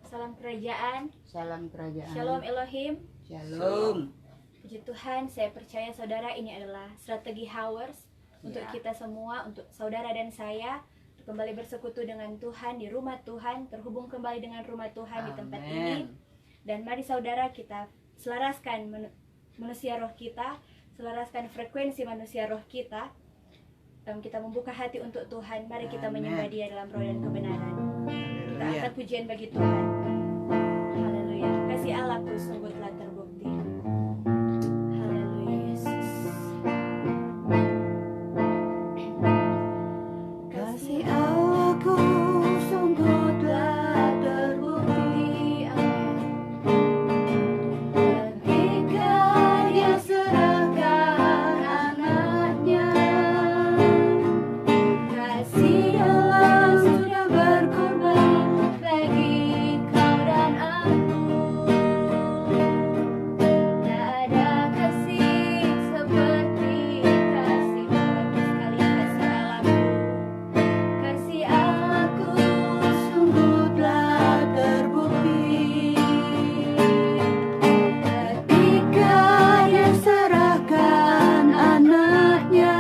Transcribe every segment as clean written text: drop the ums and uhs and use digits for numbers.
Salam kerajaan. Salam kerajaan. Shalom Elohim. Shalom. Puji Tuhan, saya percaya saudara ini adalah strategi Hours untuk kita semua, untuk saudara dan saya kembali bersekutu dengan Tuhan di rumah Tuhan, terhubung kembali dengan rumah Tuhan di tempat ini. Dan mari saudara kita selaraskan manusia roh kita, selaraskan frekuensi manusia roh kita. Kita membuka hati untuk Tuhan. Mari kita menyembah Dia dalam roh dan kebenaran. Kita angkat pujian bagi Tuhan. Haleluya. Kasih Allahku sungguh telah terbukti. Haleluya Yesus. Kasih Allahku sungguh telah terbukti. Amin. Ketika Dia serahkan anaknya, kasih Allah sudah berkorban bagi kau dan aku. Tak ada kasih seperti kasih sekali kasih Allahku sungguh telah terbukti. Ketika Dia serahkan anaknya,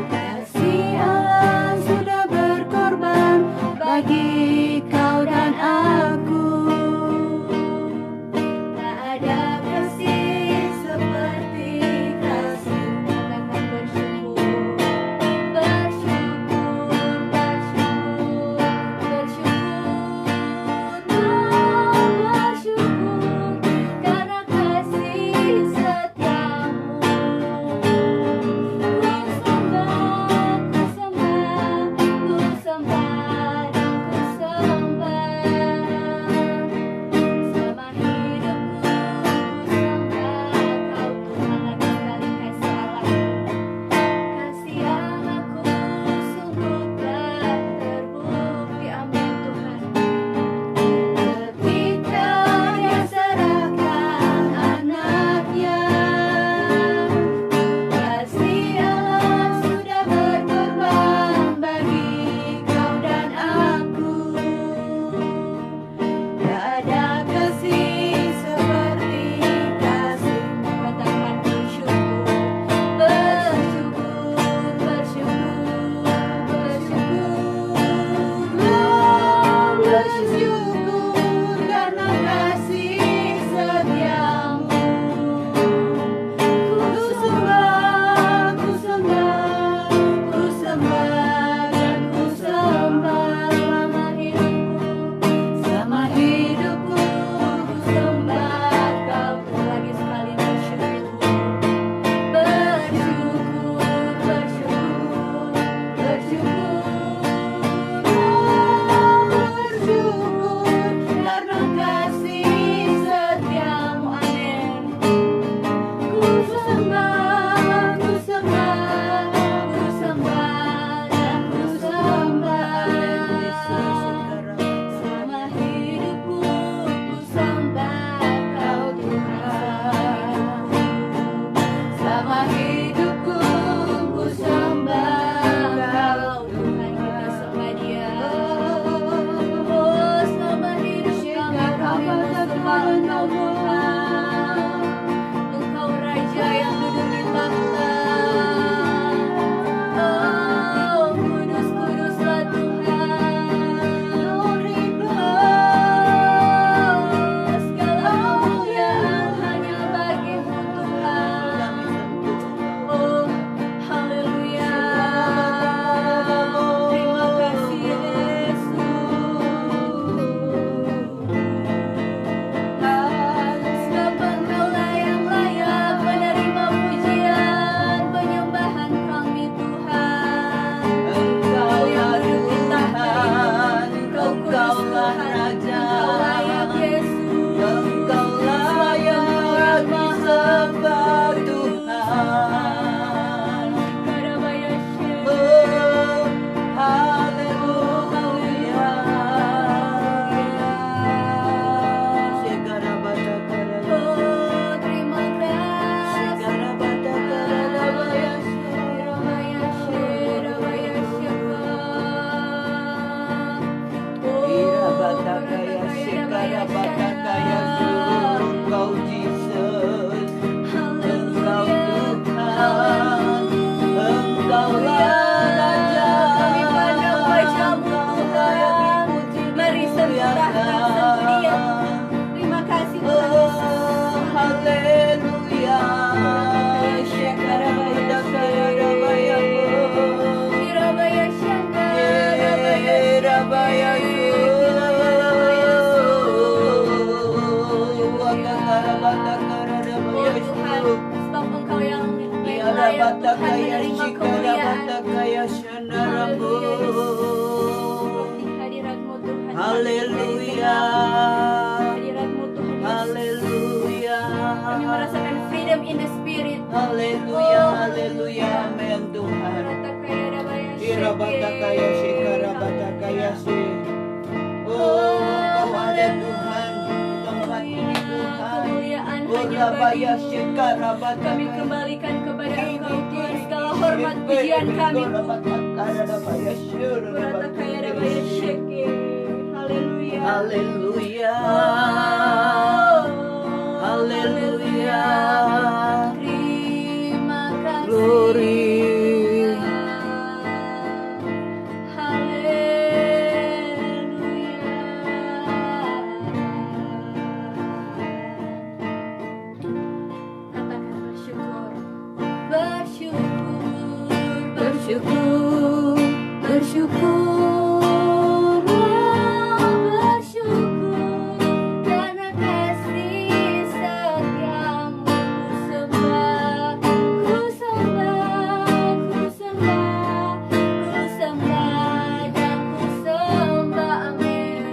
kasih Allah sudah berkorban bagi kau dan aku. Tak ada kasih seperti kasih. Katakan bersyukur. Bersyukur karena kasih setiamu. Ku sembah, ku sembah, ku sembah, ku Engkau Jesus, Engkau Tuhan, Engkaulah Raja. Kami pandang wajah-Mu, Tuhan. Mari sembahkan satu Dia. Terima kasih Tuhan Yesus. Haleluya. Irabaya Shanda, Rabaya Oh Tuhan, sebab Engkau yang layak Tuhan menerima kemuliaan. Di hadirat-Mu Tuhan. Haleluya. Hadirat-Mu Tuhan Yesus. Haleluya. Kami merasakan freedom in the spirit. Haleluya, haleluya, amin Tuhan. Irabatakaya shikarabatakaya shi. Oh, Kau ada Tuhan di tempat ini Tuhan. Kemuliaan hanya Urabaya bagi-Mu. shikarabatakaya. Kami kembalikan kepada Engkau Tuhan segala hormat pujian kami Tuhan. Haleluya. Haleluya. Haleluya. Terima kasih. Glory. Katakan bersyukur. Bersyukur. Bersyukur. Bersyukur karena kasih setiamu. Ku sembah, ku sembah, ku sembah dan ku sembah, amin.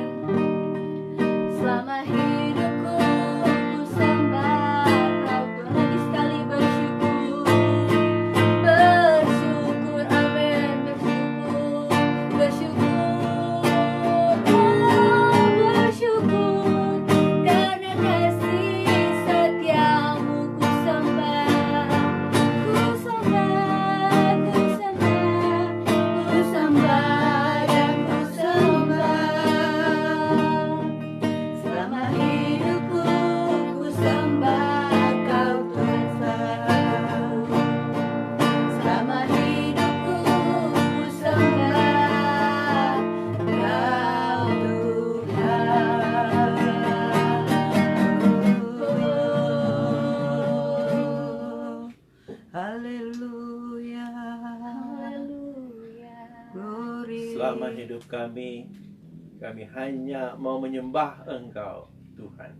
Selama hidupku ku sembah Kau Tuhan. Lagi sekali bersyukur. Bersyukur, amin. Bersyukur, bersyukur, bersyukur karena kasih setiamu. Ku sembah, ku sembah, ku sembah, ku sembah dan ku sembah. Selama hidupku ku sembah Kau Tuhan satu. Selama hidupku ku sembah Kau Tuhan. Haleluya. Haleluya. Glory. Selama hidup kami hanya mau menyembah Engkau, Tuhan.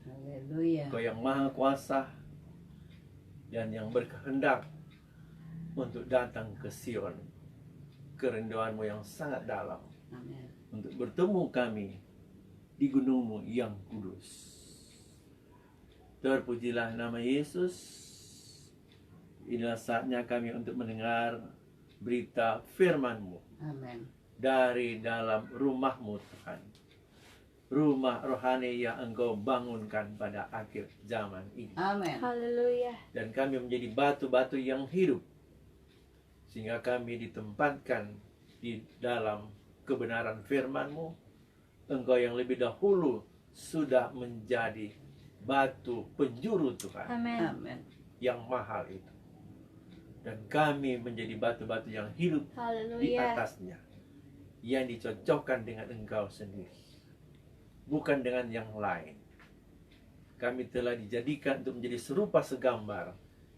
Haleluya. Engkau yang maha kuasa dan yang berkehendak untuk datang ke Sion. Kerinduan-Mu yang sangat dalam Amin. untuk bertemu kami di gunung-Mu yang kudus. Terpujilah nama Yesus. Inilah saatnya kami untuk mendengar berita firman-Mu Amin. dari dalam rumah-Mu, Tuhan. Rumah rohani yang Engkau bangunkan pada akhir zaman ini. Amin. Haleluya. Dan kami menjadi batu-batu yang hidup, sehingga kami ditempatkan di dalam kebenaran firman-Mu. Engkau yang lebih dahulu sudah menjadi batu penjuru, Tuhan, Amin. Amin. yang mahal itu. Dan kami menjadi batu-batu yang hidup di Haleluya. atasnya, yang dicocokkan dengan Engkau sendiri, bukan dengan yang lain. Kami telah dijadikan untuk menjadi serupa segambar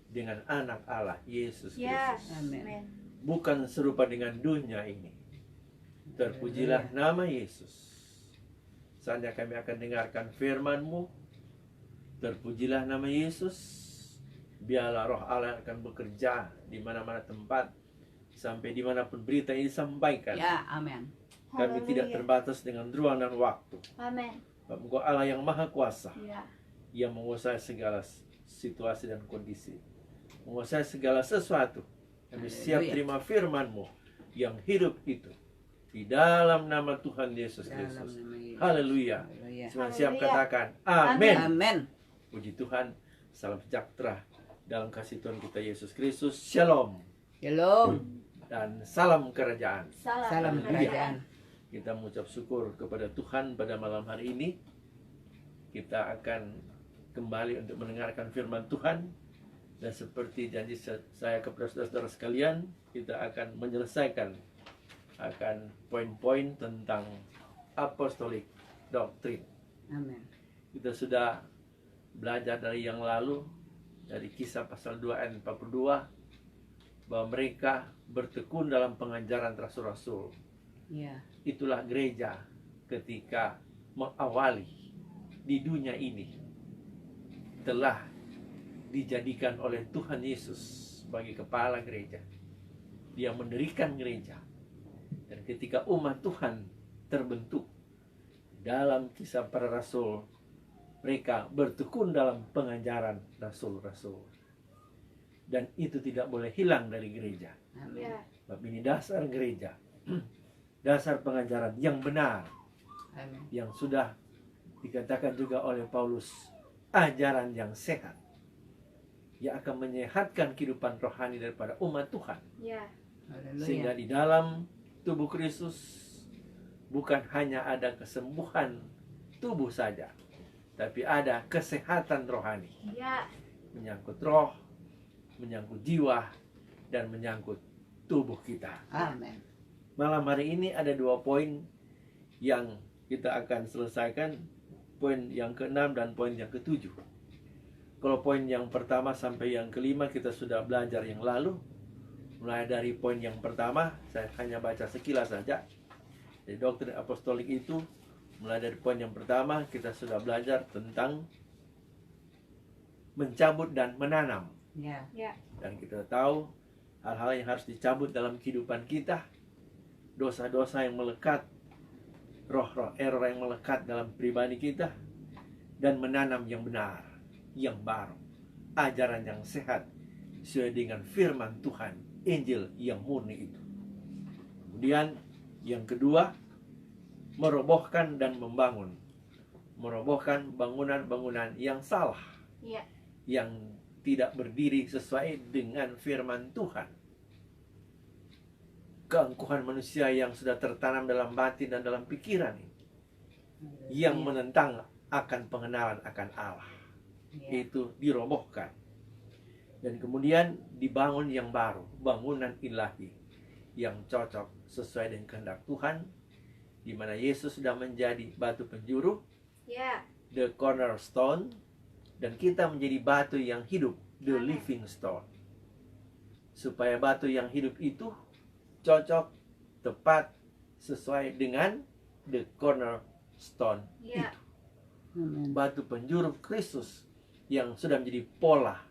dengan anak Allah, Yesus Ya, Kristus. Amin. amin. Bukan serupa dengan dunia ini. Terpujilah nama Yesus. Saatnya kami akan dengarkan firman-Mu. Terpujilah nama Yesus. Biarlah roh Allah akan bekerja di mana-mana tempat, sampai dimanapun berita ini disampaikan. Ya, amin. Kami tidak terbatas dengan ruang dan waktu. Amin. Sebab Engkau Allah yang maha kuasa, Ya. yang menguasai segala situasi dan kondisi, menguasai segala sesuatu. Kami siap Haleluya. terima firman-Mu yang hidup itu di dalam nama Tuhan Yesus Dalam Kristus. nama Yesus. Haleluya. Haleluya. Semua siap Haleluya. katakan amin. Amin. Puji Tuhan. Salam sejahtera dalam kasih Tuhan kita Yesus Kristus. Shalom Shalom. dan salam kerajaan. Salam kerajaan. Kita mengucap syukur kepada Tuhan pada malam hari ini. Kita akan kembali untuk mendengarkan firman Tuhan. Dan seperti janji saya kepada saudara-saudara sekalian, kita akan menyelesaikan akan poin-poin tentang apostolic doctrine. Amin. Kita sudah belajar dari yang lalu, dari Kisah pasal 2 ayat 42, bahwa mereka bertekun dalam pengajaran rasul-rasul. Ya. Itulah gereja ketika mengawali di dunia ini telah dijadikan oleh Tuhan Yesus sebagai kepala gereja. Dia mendirikan gereja. Dan ketika umat Tuhan terbentuk dalam Kisah para Rasul, mereka bertekun dalam pengajaran rasul-rasul. Dan itu tidak boleh hilang dari gereja. Amin. Ya. Sebab ini dasar gereja. Dasar pengajaran yang benar, Amin. yang sudah dikatakan juga oleh Paulus, ajaran yang sehat, yang akan menyehatkan kehidupan rohani daripada umat Tuhan. Ya. Sehingga Haleluya. di dalam tubuh Kristus bukan hanya ada kesembuhan tubuh saja, tapi ada kesehatan rohani, Ya. menyangkut roh, menyangkut jiwa, dan menyangkut tubuh kita. Amin. Malam hari ini ada 2 poin yang kita akan selesaikan, poin yang ke-6 dan poin yang ke-7. Kalau poin yang pertama sampai yang ke-5 kita sudah belajar yang lalu. Mulai dari poin yang pertama, saya hanya baca sekilas saja. Jadi doktrin apostolik itu, mulai dari poin yang pertama kita sudah belajar tentang mencabut dan menanam. Ya. Ya. Dan kita tahu hal-hal yang harus dicabut dalam kehidupan kita, dosa-dosa yang melekat, roh-roh error yang melekat dalam pribadi kita, dan menanam yang benar, yang baru, ajaran yang sehat sesuai dengan firman Tuhan, Injil yang murni itu. Kemudian yang kedua, merobohkan dan membangun. Merobohkan bangunan-bangunan yang salah, Ya. yang tidak berdiri sesuai dengan firman Tuhan. Keangkuhan manusia yang sudah tertanam dalam batin dan dalam pikiran ini, yang menentang akan pengenalan akan Allah, Ya. itu dirobohkan. Dan kemudian dibangun yang baru, bangunan ilahi yang cocok sesuai dengan kehendak Tuhan, di mana Yesus sudah menjadi batu penjuru, Ya. the cornerstone, dan kita menjadi batu yang hidup, the Amen. living stone. Supaya batu yang hidup itu cocok, tepat, sesuai dengan the cornerstone Ya. itu. Amin. Batu penjuru Kristus yang sudah menjadi pola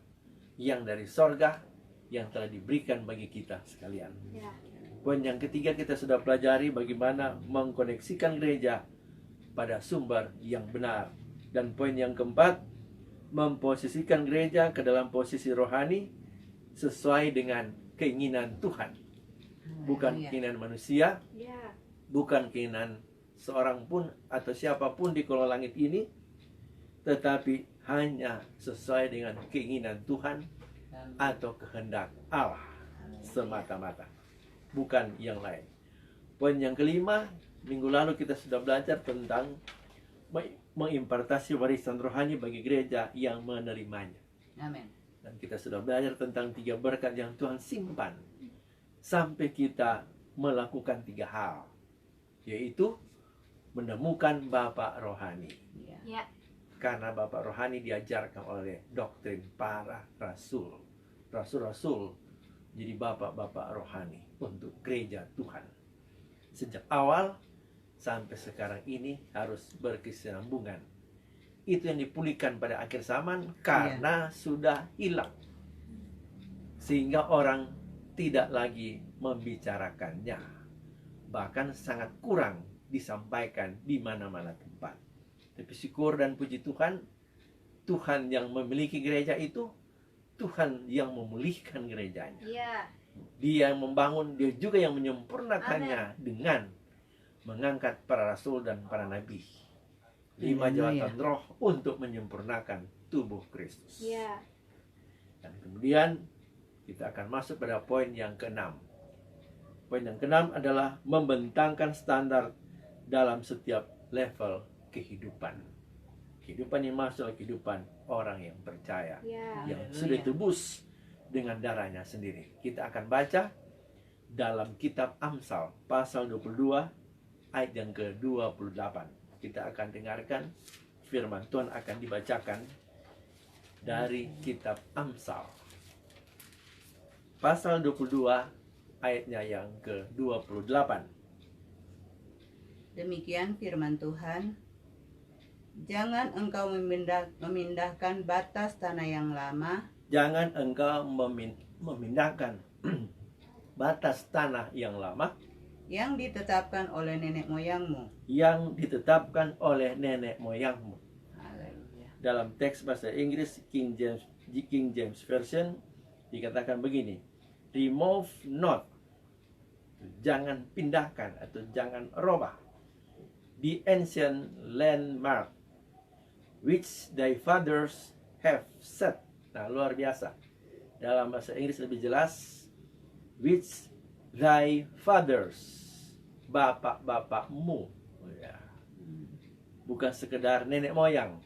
yang dari sorga yang telah diberikan bagi kita sekalian. Ya. Poin yang ketiga kita sudah pelajari bagaimana mengkoneksikan gereja pada sumber yang benar. Dan poin yang keempat, memposisikan gereja ke dalam posisi rohani sesuai dengan keinginan Tuhan. Bukan Haleluya. keinginan manusia, Ya. bukan keinginan seorang pun atau siapapun di kolong langit ini, tetapi hanya sesuai dengan keinginan Tuhan atau kehendak Allah semata-mata, bukan yang lain. Poin yang kelima, minggu lalu kita sudah belajar tentang mengimpartasi warisan rohani bagi gereja yang menerimanya. Amin. Dan kita sudah belajar tentang 3 berkat yang Tuhan simpan sampai kita melakukan 3 hal, yaitu menemukan Bapa rohani. Ya. Ya. Karena Bapak rohani diajarkan oleh doktrin para rasul. Rasul-rasul jadi bapak-bapak rohani untuk gereja Tuhan. Sejak awal sampai sekarang ini harus berkesinambungan. Itu yang dipulihkan pada akhir zaman karena sudah hilang. Sehingga orang tidak lagi membicarakannya. Bahkan sangat kurang disampaikan di mana-mana tempat. Tapi syukur dan puji Tuhan, Tuhan yang memiliki gereja itu, Tuhan yang memulihkan gerejanya. Ya. Dia yang membangun, dia juga yang menyempurnakannya dengan mengangkat para rasul dan para nabi. 5 Haleluya. jawatan roh untuk menyempurnakan tubuh Kristus. Ya. Dan kemudian kita akan masuk pada poin yang ke-6. Poin yang ke-6 adalah membentangkan standar dalam setiap level kehidupan. Kehidupan yang masuk kehidupan orang yang percaya, Ya. yang sudah ditebus dengan darahnya sendiri. Kita akan baca dalam kitab Amsal pasal 22 ayat yang ke-28. Kita akan dengarkan firman Tuhan akan dibacakan dari kitab Amsal pasal 22 ayatnya yang ke-28. Demikian firman Tuhan. Jangan engkau memindahkan batas tanah yang lama Jangan engkau memindahkan batas tanah yang lama yang ditetapkan oleh nenek moyangmu. yang ditetapkan oleh nenek moyangmu. Haleluya. Dalam teks bahasa Inggris King James Version dikatakan begini, remove not, jangan pindahkan atau jangan robah, the ancient landmark which thy fathers have set. Nah, luar biasa. Dalam bahasa Inggris lebih jelas, which thy fathers, bapak-bapakmu. Oh, ya. Bukan sekedar nenek moyang,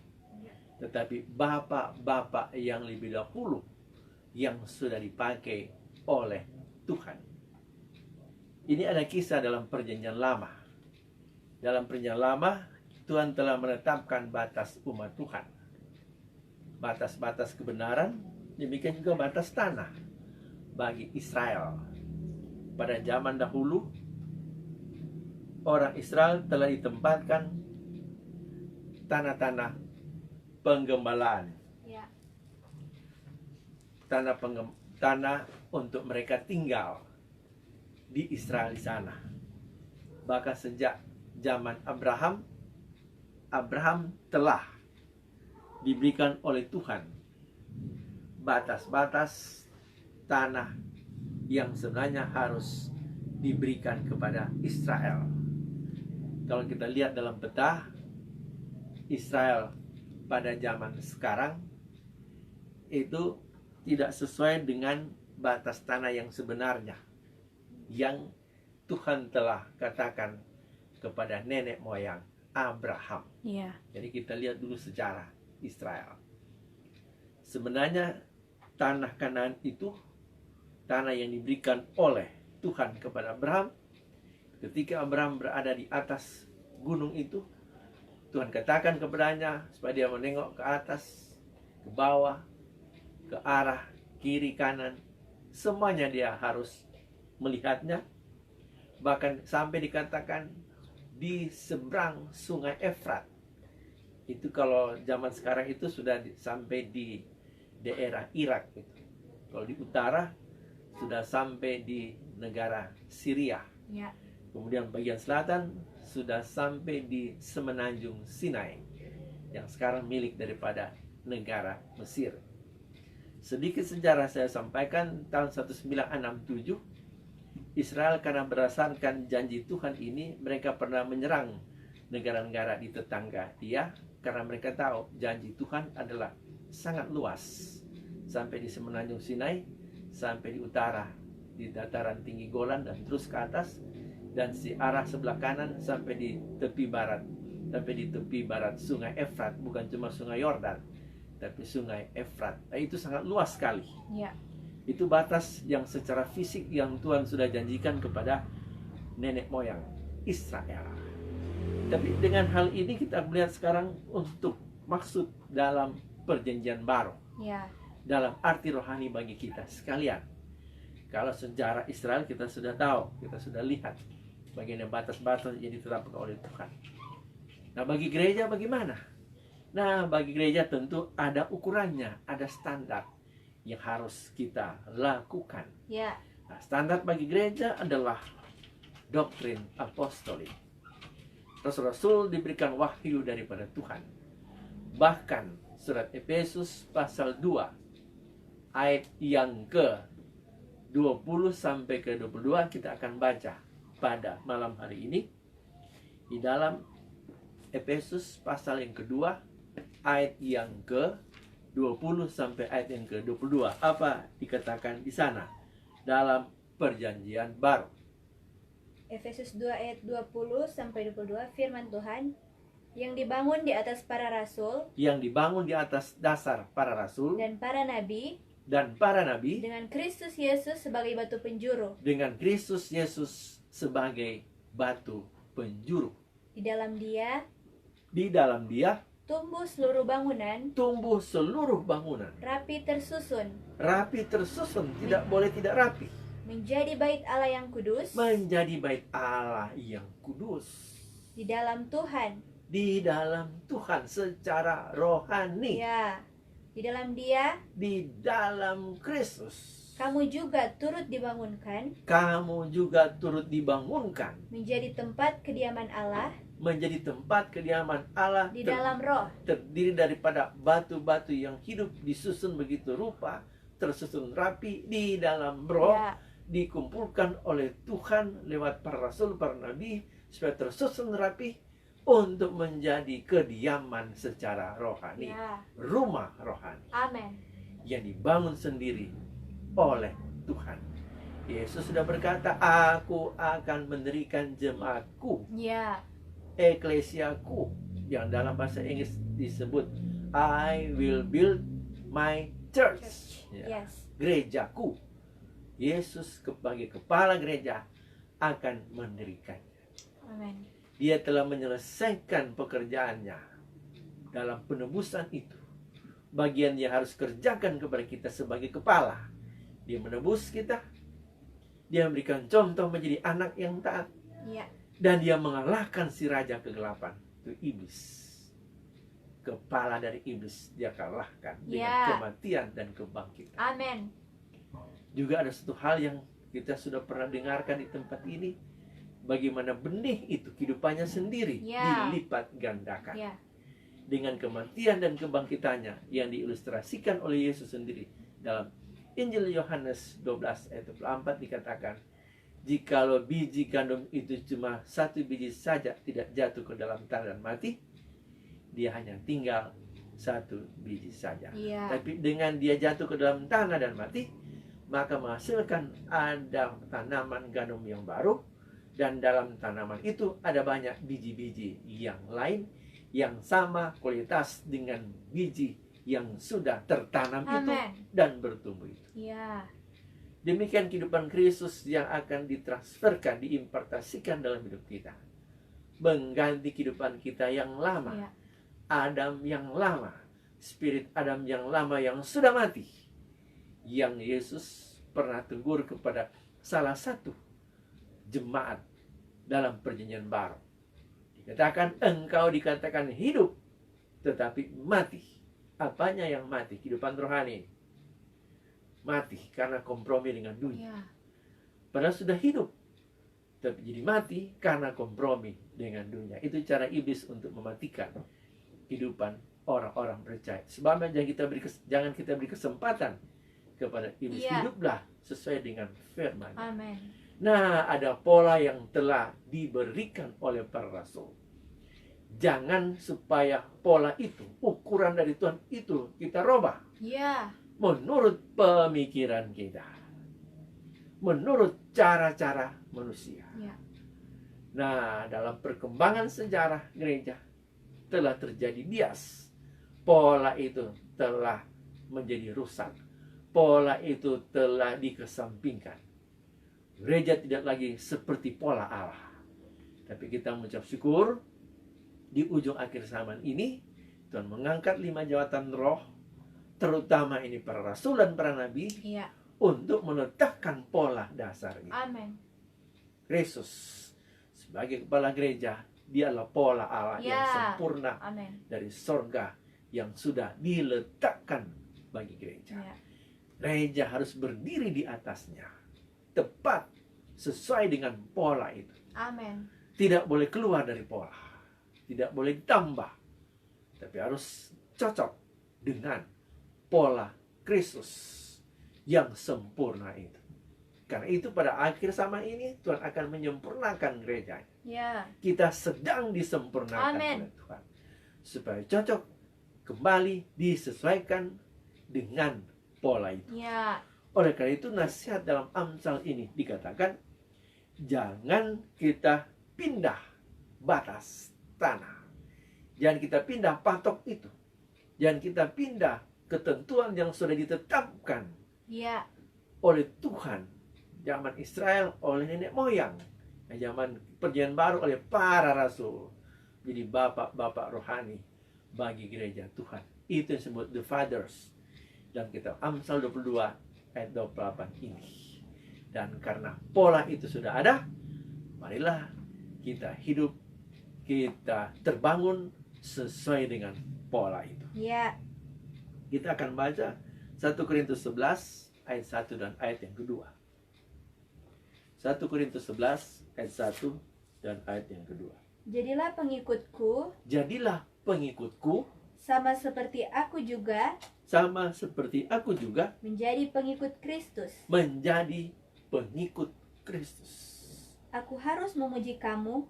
tetapi bapak-bapak yang lebih dahulu yang sudah dipakai oleh Tuhan. Ini ada kisah dalam perjanjian lama. Dalam perjanjian lama, Tuhan telah menetapkan batas umat Tuhan. Batas-batas kebenaran, demikian juga batas tanah bagi Israel. Pada zaman dahulu, orang Israel telah ditempatkan tanah-tanah penggembalaan. Ya. Tanah untuk mereka tinggal di Israel di sana. Bahkan sejak zaman Abraham telah diberikan oleh Tuhan batas-batas tanah yang sebenarnya harus diberikan kepada Israel. Kalau kita lihat dalam peta Israel pada zaman sekarang itu tidak sesuai dengan batas tanah yang sebenarnya yang Tuhan telah katakan kepada nenek moyang Abraham. Ya. Jadi kita lihat dulu sejarah Israel. Sebenarnya tanah Kanaan itu tanah yang diberikan oleh Tuhan kepada Abraham. Ketika Abraham berada di atas gunung itu, Tuhan katakan kepadanya supaya dia menengok ke atas, ke bawah, ke arah kiri kanan. Semuanya dia harus melihatnya. Bahkan sampai dikatakan di seberang sungai Efrat. Itu kalau zaman sekarang itu sudah sampai di daerah Irak gitu. Kalau di utara sudah sampai di negara Syria. Ya. Kemudian bagian selatan sudah sampai di semenanjung Sinai yang sekarang milik daripada negara Mesir. Sedikit sejarah saya sampaikan. Tahun 1967 Israel karena berdasarkan janji Tuhan ini, mereka pernah menyerang negara-negara di tetangga dia karena mereka tahu janji Tuhan adalah sangat luas, sampai di semenanjung Sinai, sampai di utara di dataran tinggi Golan dan terus ke atas, dan si arah sebelah kanan sampai di tepi barat, sampai di tepi barat sungai Efrat, bukan cuma sungai Yordan tapi sungai Efrat. Nah, itu sangat luas sekali. Ya. Itu batas yang secara fisik yang Tuhan sudah janjikan kepada nenek moyang Israel. Tapi dengan hal ini kita melihat sekarang untuk maksud dalam perjanjian baru. Ya. Dalam arti rohani bagi kita sekalian. Kalau sejarah Israel kita sudah tahu, kita sudah lihat bagaimana batas-batas yang ditetapkan oleh Tuhan. Nah, bagi gereja bagaimana? Nah, bagi gereja tentu ada ukurannya, ada standar yang harus kita lakukan. Ya. Nah, standar bagi gereja adalah doktrin apostolik. Rasul-rasul diberikan wahyu daripada Tuhan. Bahkan surat Efesus pasal 2 ayat yang ke-20 sampai ke-22 kita akan baca pada malam hari ini. Di dalam Efesus pasal yang kedua ayat yang ke-20 sampai ayat yang ke-22. Apa dikatakan di sana dalam perjanjian baru? Efesus 2 ayat 20 sampai 22 firman Tuhan, yang dibangun di atas para rasul yang dibangun di atas dasar para rasul dan para nabi, dan para nabi, dengan Kristus Yesus sebagai batu penjuru. dengan Kristus Yesus sebagai batu penjuru. Di dalam Dia Di dalam Dia tumbuh seluruh bangunan tumbuh seluruh bangunan, rapi tersusun rapi tersusun, tidak boleh tidak rapi, menjadi bait Allah yang kudus menjadi bait Allah yang kudus di dalam Tuhan. di dalam Tuhan secara rohani, Ya, di dalam Dia di dalam Kristus. kamu juga turut dibangunkan Kamu juga turut dibangunkan menjadi tempat kediaman Allah menjadi tempat kediaman Allah di dalam Roh. terdiri daripada batu-batu yang hidup disusun begitu rupa, tersusun rapi di dalam Roh, Ya, dikumpulkan oleh Tuhan lewat para rasul, para nabi, supaya tersusun rapi untuk menjadi kediaman secara rohani, ya. rumah rohani Amin. yang dibangun sendiri oleh Tuhan. Yesus sudah berkata, aku akan mendirikan jemaatku, Ya, eklesiaku, yang dalam bahasa Inggris disebut I will build my church, ya, yes. gerejaku. Yesus sebagai kepala gereja akan mendirikannya. Amin. Dia telah menyelesaikan pekerjaannya dalam penebusan itu. Bagian dia harus kerjakan kepada kita sebagai kepala. Dia menebus kita, dia memberikan contoh menjadi anak yang taat, Ya, dan dia mengalahkan si raja kegelapan, itu iblis. Kepala dari iblis dia kalahkan dengan Ya. kematian dan kebangkitan. amin. Juga ada satu hal yang kita sudah pernah dengarkan di tempat ini, bagaimana benih itu kehidupannya sendiri Ya. dilipat gandakan Ya, dengan kematian dan kebangkitannya yang diilustrasikan oleh Yesus sendiri. Dalam Injil Yohanes 12 ayat 24 dikatakan, jikalau biji gandum itu cuma satu biji saja tidak jatuh ke dalam tanah dan mati, dia hanya tinggal satu biji saja. ya. Tapi dengan dia jatuh ke dalam tanah dan mati, maka menghasilkan ada tanaman gandum yang baru, dan dalam tanaman itu ada banyak biji-biji yang lain yang sama kualitas dengan biji yang sudah tertanam itu Amin. dan bertumbuh itu. Ya, Demikian kehidupan Kristus yang akan ditransferkan, diimpartasikan dalam hidup kita, mengganti kehidupan kita yang lama, ya. Adam yang lama, spirit Adam yang lama yang sudah mati, yang Yesus pernah tegur kepada salah satu jemaat dalam perjanjian baru. Dikatakan, engkau dikatakan hidup tetapi mati. Apanya yang mati? Kehidupan rohani mati karena kompromi dengan dunia. Ya, Padahal sudah hidup, tapi jadi mati karena kompromi dengan dunia. Itu cara iblis untuk mematikan kehidupan orang-orang percaya. Sebabnya jangan kita beri kesempatan kepada iblis. Iya. Hiduplah sesuai dengan firman. amin. Nah, ada pola yang telah diberikan oleh para rasul. Jangan supaya pola itu, ukuran dari Tuhan itu kita robah Ya, menurut pemikiran kita, menurut cara-cara manusia. ya. Nah, dalam perkembangan sejarah gereja telah terjadi bias. Pola itu telah menjadi rusak. Pola itu telah dikesampingkan. Gereja tidak lagi seperti pola Allah. Tapi kita mengucap syukur, di ujung akhir zaman ini Tuhan mengangkat 5 jawatan roh, terutama ini para rasul dan para nabi, Ya, untuk meletakkan pola dasar ini. amin. Kristus sebagai kepala gereja, dia adalah pola Allah yang Ya. sempurna Amin. dari sorga yang sudah diletakkan bagi gereja. Ya, Gereja harus berdiri di atasnya, tepat sesuai dengan pola itu. amin. Tidak boleh keluar dari pola, tidak boleh ditambah, tapi harus cocok dengan pola Kristus yang sempurna itu. Karena itu pada akhir zaman ini Tuhan akan menyempurnakan gerejanya. Ya, Kita sedang disempurnakan Amin. oleh Tuhan, supaya cocok kembali disesuaikan dengan pola itu. ya. Oleh karena itu nasihat dalam Amsal ini dikatakan, Jangan kita pindah batas tanah. Jangan kita pindah patok itu. Jangan kita pindah ketentuan yang sudah ditetapkan Ya. oleh Tuhan. Zaman Israel oleh nenek moyang. Zaman perjanjian baru oleh para rasul. Jadi bapak-bapak rohani bagi gereja Tuhan. Itu yang disebut the fathers. Dan kita Amsal 22 ayat 28 ini. Dan karena pola itu sudah ada, marilah kita hidup, kita terbangun sesuai dengan pola itu. Ya. Kita akan baca 1 Korintus 11 ayat 1 dan ayat yang kedua. 1 Korintus 11 ayat 1 dan ayat yang kedua. Jadilah pengikutku Jadilah pengikutku sama seperti aku juga sama seperti aku juga menjadi pengikut Kristus. menjadi pengikut Kristus. Aku harus memuji kamu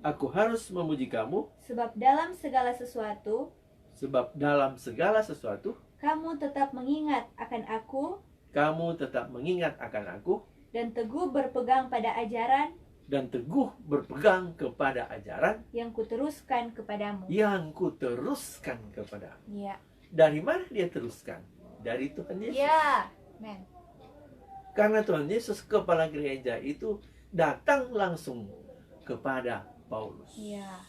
Aku harus memuji kamu sebab dalam segala sesuatu sebab dalam segala sesuatu kamu tetap mengingat akan aku kamu tetap mengingat akan aku dan teguh berpegang pada ajaran dan teguh berpegang kepada ajaran yang kuteruskan kepadamu. yang kuteruskan kepadamu. Ya. Dari mana dia teruskan? Dari Tuhan Yesus. Ya. Men. Karena Tuhan Yesus kepala gereja itu datang langsung kepada Paulus. Ya.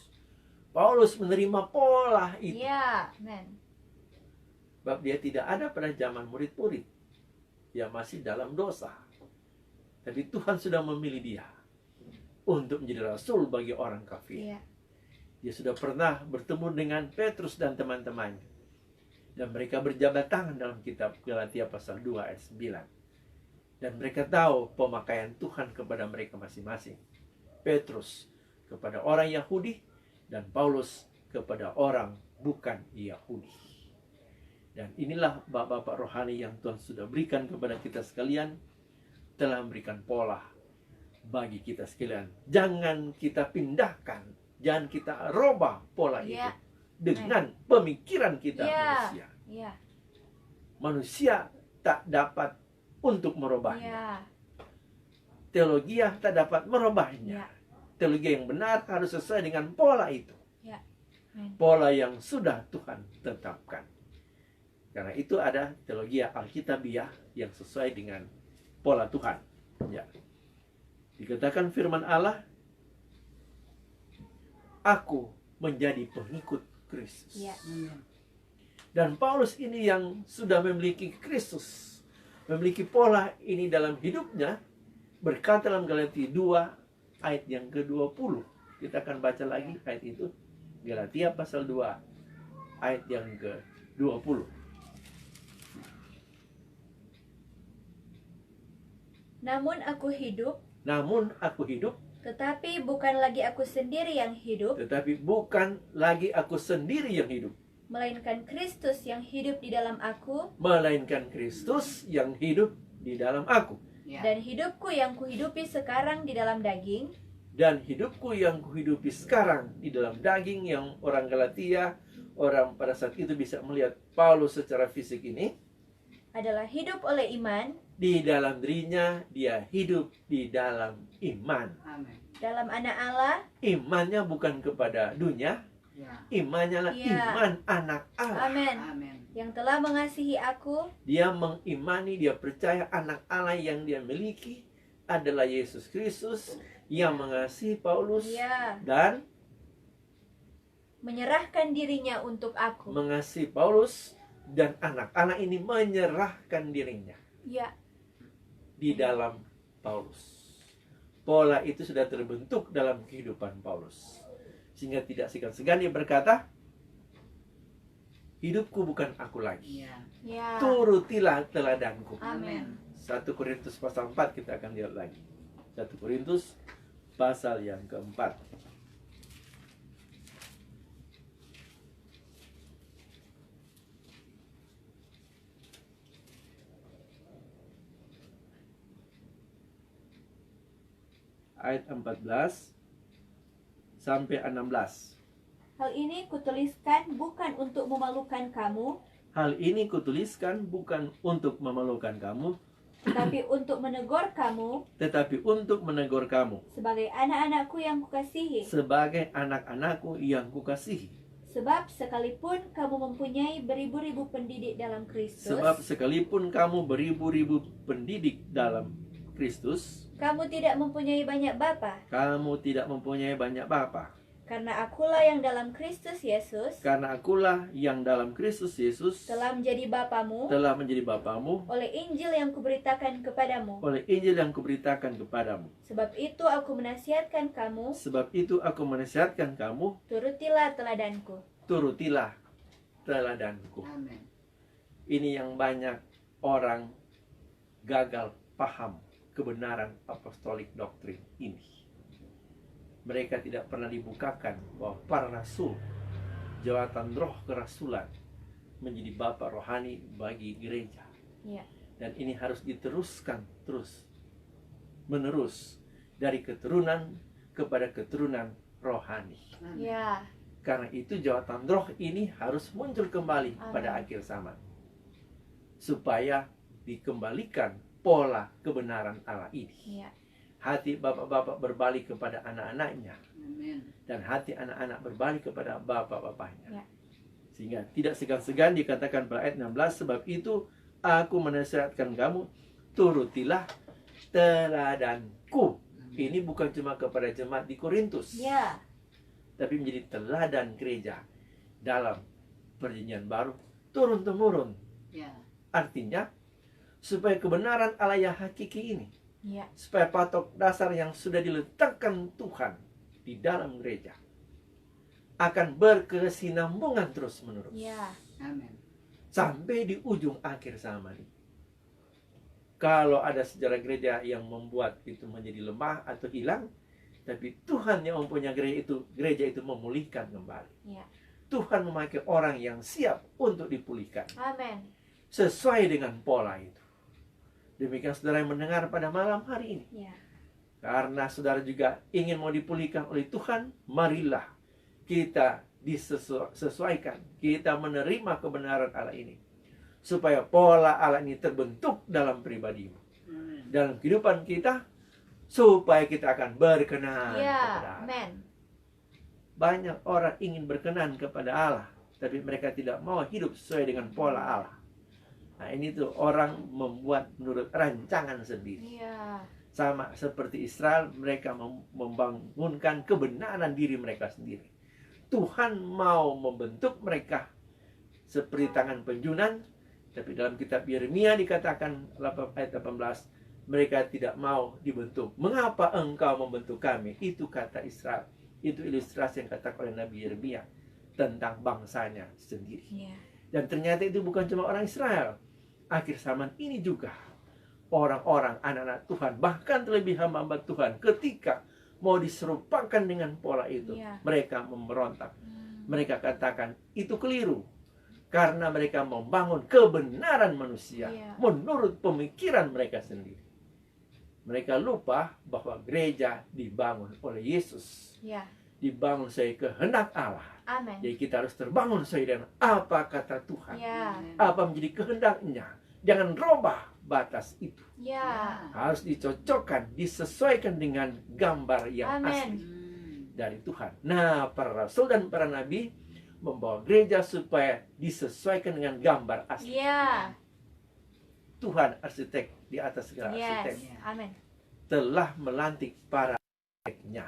Paulus menerima pola itu. Ya. Men. Sebab dia tidak ada pada zaman murid-murid. Dia masih dalam dosa. Tapi Tuhan sudah memilih dia untuk menjadi rasul bagi orang kafir. Ya. Dia sudah pernah bertemu dengan Petrus dan teman-temannya. Dan mereka berjabat tangan dalam kitab Galatia pasal 2 ayat 9. Dan mereka tahu pemakaian Tuhan kepada mereka masing-masing. Petrus kepada orang Yahudi dan Paulus kepada orang bukan Yahudi. Dan inilah bapak-bapak rohani yang Tuhan sudah berikan kepada kita sekalian, telah memberikan pola bagi kita sekalian. Jangan kita pindahkan, jangan kita robah pola itu Ya. dengan pemikiran kita Ya. manusia. Ya. Manusia tak dapat untuk merubahnya. Ya. Teologi tak dapat merubahnya. Ya. Teologi yang benar harus sesuai dengan pola itu. Ya. Amin. Pola yang sudah Tuhan tetapkan. Karena itu ada teologi Alkitabiah yang sesuai dengan pola Tuhan. Ya. Dikatakan firman Allah, aku menjadi pengikut Kristus. Ya. Dan Paulus ini yang sudah memiliki Kristus, memiliki pola ini dalam hidupnya, berkata dalam Galatia 2 ayat yang ke-20. Kita akan baca lagi ayat itu. Galatia pasal 2 ayat yang ke-20. Namun aku hidup, tetapi bukan lagi aku sendiri yang hidup, tetapi bukan lagi aku sendiri yang hidup, melainkan Kristus yang hidup di dalam aku, melainkan Kristus yang hidup di dalam aku. dan hidupku yang kuhidupi sekarang di dalam daging, Dan hidupku yang kuhidupi sekarang di dalam daging, yang orang Galatia, orang pada saat itu bisa melihat Paulus secara fisik ini, adalah hidup oleh iman di dalam dirinya dia hidup di dalam iman. dalam anak Allah, Imannya bukan kepada dunia, imannya adalah Ya. iman anak Allah. amin, yang telah mengasihi aku Dia mengimani, dia percaya anak Allah yang dia miliki adalah Yesus Kristus yang mengasihi Paulus ya, dan menyerahkan dirinya untuk aku. mengasihi Paulus, dan anak-anak ini menyerahkan dirinya Ya, di dalam Paulus. Pola itu sudah terbentuk dalam kehidupan Paulus, sehingga tidak segan-segan dia berkata, hidupku bukan aku lagi, ya, turutilah teladanku. amin. 1 Korintus pasal 4 kita akan lihat lagi. 1 Korintus pasal yang keempat. Ayat 14 sampai 16. Hal ini kutuliskan bukan untuk memalukan kamu, Hal ini kutuliskan bukan untuk memalukan kamu, Tetapi untuk menegur kamu tetapi untuk menegur kamu sebagai anak-anakku yang kukasihi. sebagai anak-anakku yang kukasihi. Sebab sekalipun kamu mempunyai beribu-ribu pendidik dalam Kristus, Sebab sekalipun kamu beribu-ribu pendidik dalam Kristus, kamu tidak mempunyai banyak bapa. kamu tidak mempunyai banyak bapa. Karena akulah yang dalam Kristus Yesus Karena akulah yang dalam Kristus Yesus telah menjadi bapamu telah menjadi bapamu oleh Injil yang kuberitakan kepadamu. oleh Injil yang kuberitakan kepadamu. Sebab itu aku menasihatkan kamu, Sebab itu aku menasihatkan kamu, turutilah teladanku. turutilah teladanku. Amin. Ini yang banyak orang gagal paham kebenaran apostolik doktrin ini. Mereka tidak pernah dibukakan bahwa para rasul, jawatan roh kerasulan, menjadi bapak rohani bagi gereja. Ya. Dan ini harus diteruskan terus menerus dari keturunan kepada keturunan rohani. Ya. Karena itu jawatan roh ini harus muncul kembali Amin. pada akhir zaman, supaya dikembalikan pola kebenaran Allah ini. Ya. Hati bapak-bapak berbalik kepada anak-anaknya, Amin. dan hati anak-anak berbalik kepada bapak-bapaknya. Ya. Sehingga tidak segan-segan dikatakan pada ayat 16, sebab itu aku menasihatkan kamu, turutilah teladanku. Ini bukan cuma kepada jemaat di Korintus, Ya. tapi menjadi teladan gereja dalam perjanjian baru turun-temurun. Ya. Artinya supaya kebenaran Allah yang hakiki ini, Ya. supaya patok dasar yang sudah diletakkan Tuhan di dalam gereja akan berkesinambungan terus menerus Ya. Amin. sampai di ujung akhir zaman ini. Kalau ada sejarah gereja yang membuat itu menjadi lemah atau hilang, tapi Tuhan yang mempunyai gereja itu memulihkan kembali. Ya. Tuhan memakai orang yang siap untuk dipulihkan Amin. sesuai dengan pola itu. Demikian saudara yang mendengar pada malam hari ini. Ya. Karena saudara juga ingin mau dipulihkan oleh Tuhan, marilah kita disesuaikan. Kita menerima kebenaran Allah ini. Supaya pola Allah ini terbentuk dalam pribadimu. Amin. Dalam kehidupan kita, supaya kita akan berkenan Ya. kepada Allah. Amin. Banyak orang ingin berkenan kepada Allah, tapi mereka tidak mau hidup sesuai dengan pola Allah. Nah, ini tuh orang membuat menurut rancangan sendiri. Ya. Sama seperti Israel, mereka membangunkan kebenaran diri mereka sendiri. Tuhan mau membentuk mereka seperti tangan penjunan, tapi dalam kitab Yeremia dikatakan ayat 18, mereka tidak mau dibentuk. Mengapa engkau membentuk kami? Itu kata Israel. Itu ilustrasi yang katakan oleh Nabi Yeremia tentang bangsanya sendiri. Ya. Dan ternyata itu bukan cuma orang Israel. Akhir zaman ini juga orang-orang anak-anak Tuhan, bahkan terlebih hamba-hamba Tuhan, ketika mau diserupakan dengan pola itu, Iya. mereka memberontak. Mereka katakan itu keliru karena mereka membangun kebenaran manusia Iya. menurut pemikiran mereka sendiri. Mereka lupa bahwa gereja dibangun oleh Yesus, Ya. dibangun sesuai kehendak Allah. Amin. Jadi kita harus terbangun sesuai dengan apa kata Tuhan, Ya. apa menjadi kehendaknya. Jangan robah batas itu. Ya. Harus dicocokkan, disesuaikan dengan gambar yang Amin. asli dari Tuhan. Nah, para rasul dan para nabi membawa gereja supaya disesuaikan dengan gambar asli. Ya. Tuhan arsitek di atas segala Yes. arsitek Amin. telah melantik para arsiteknya.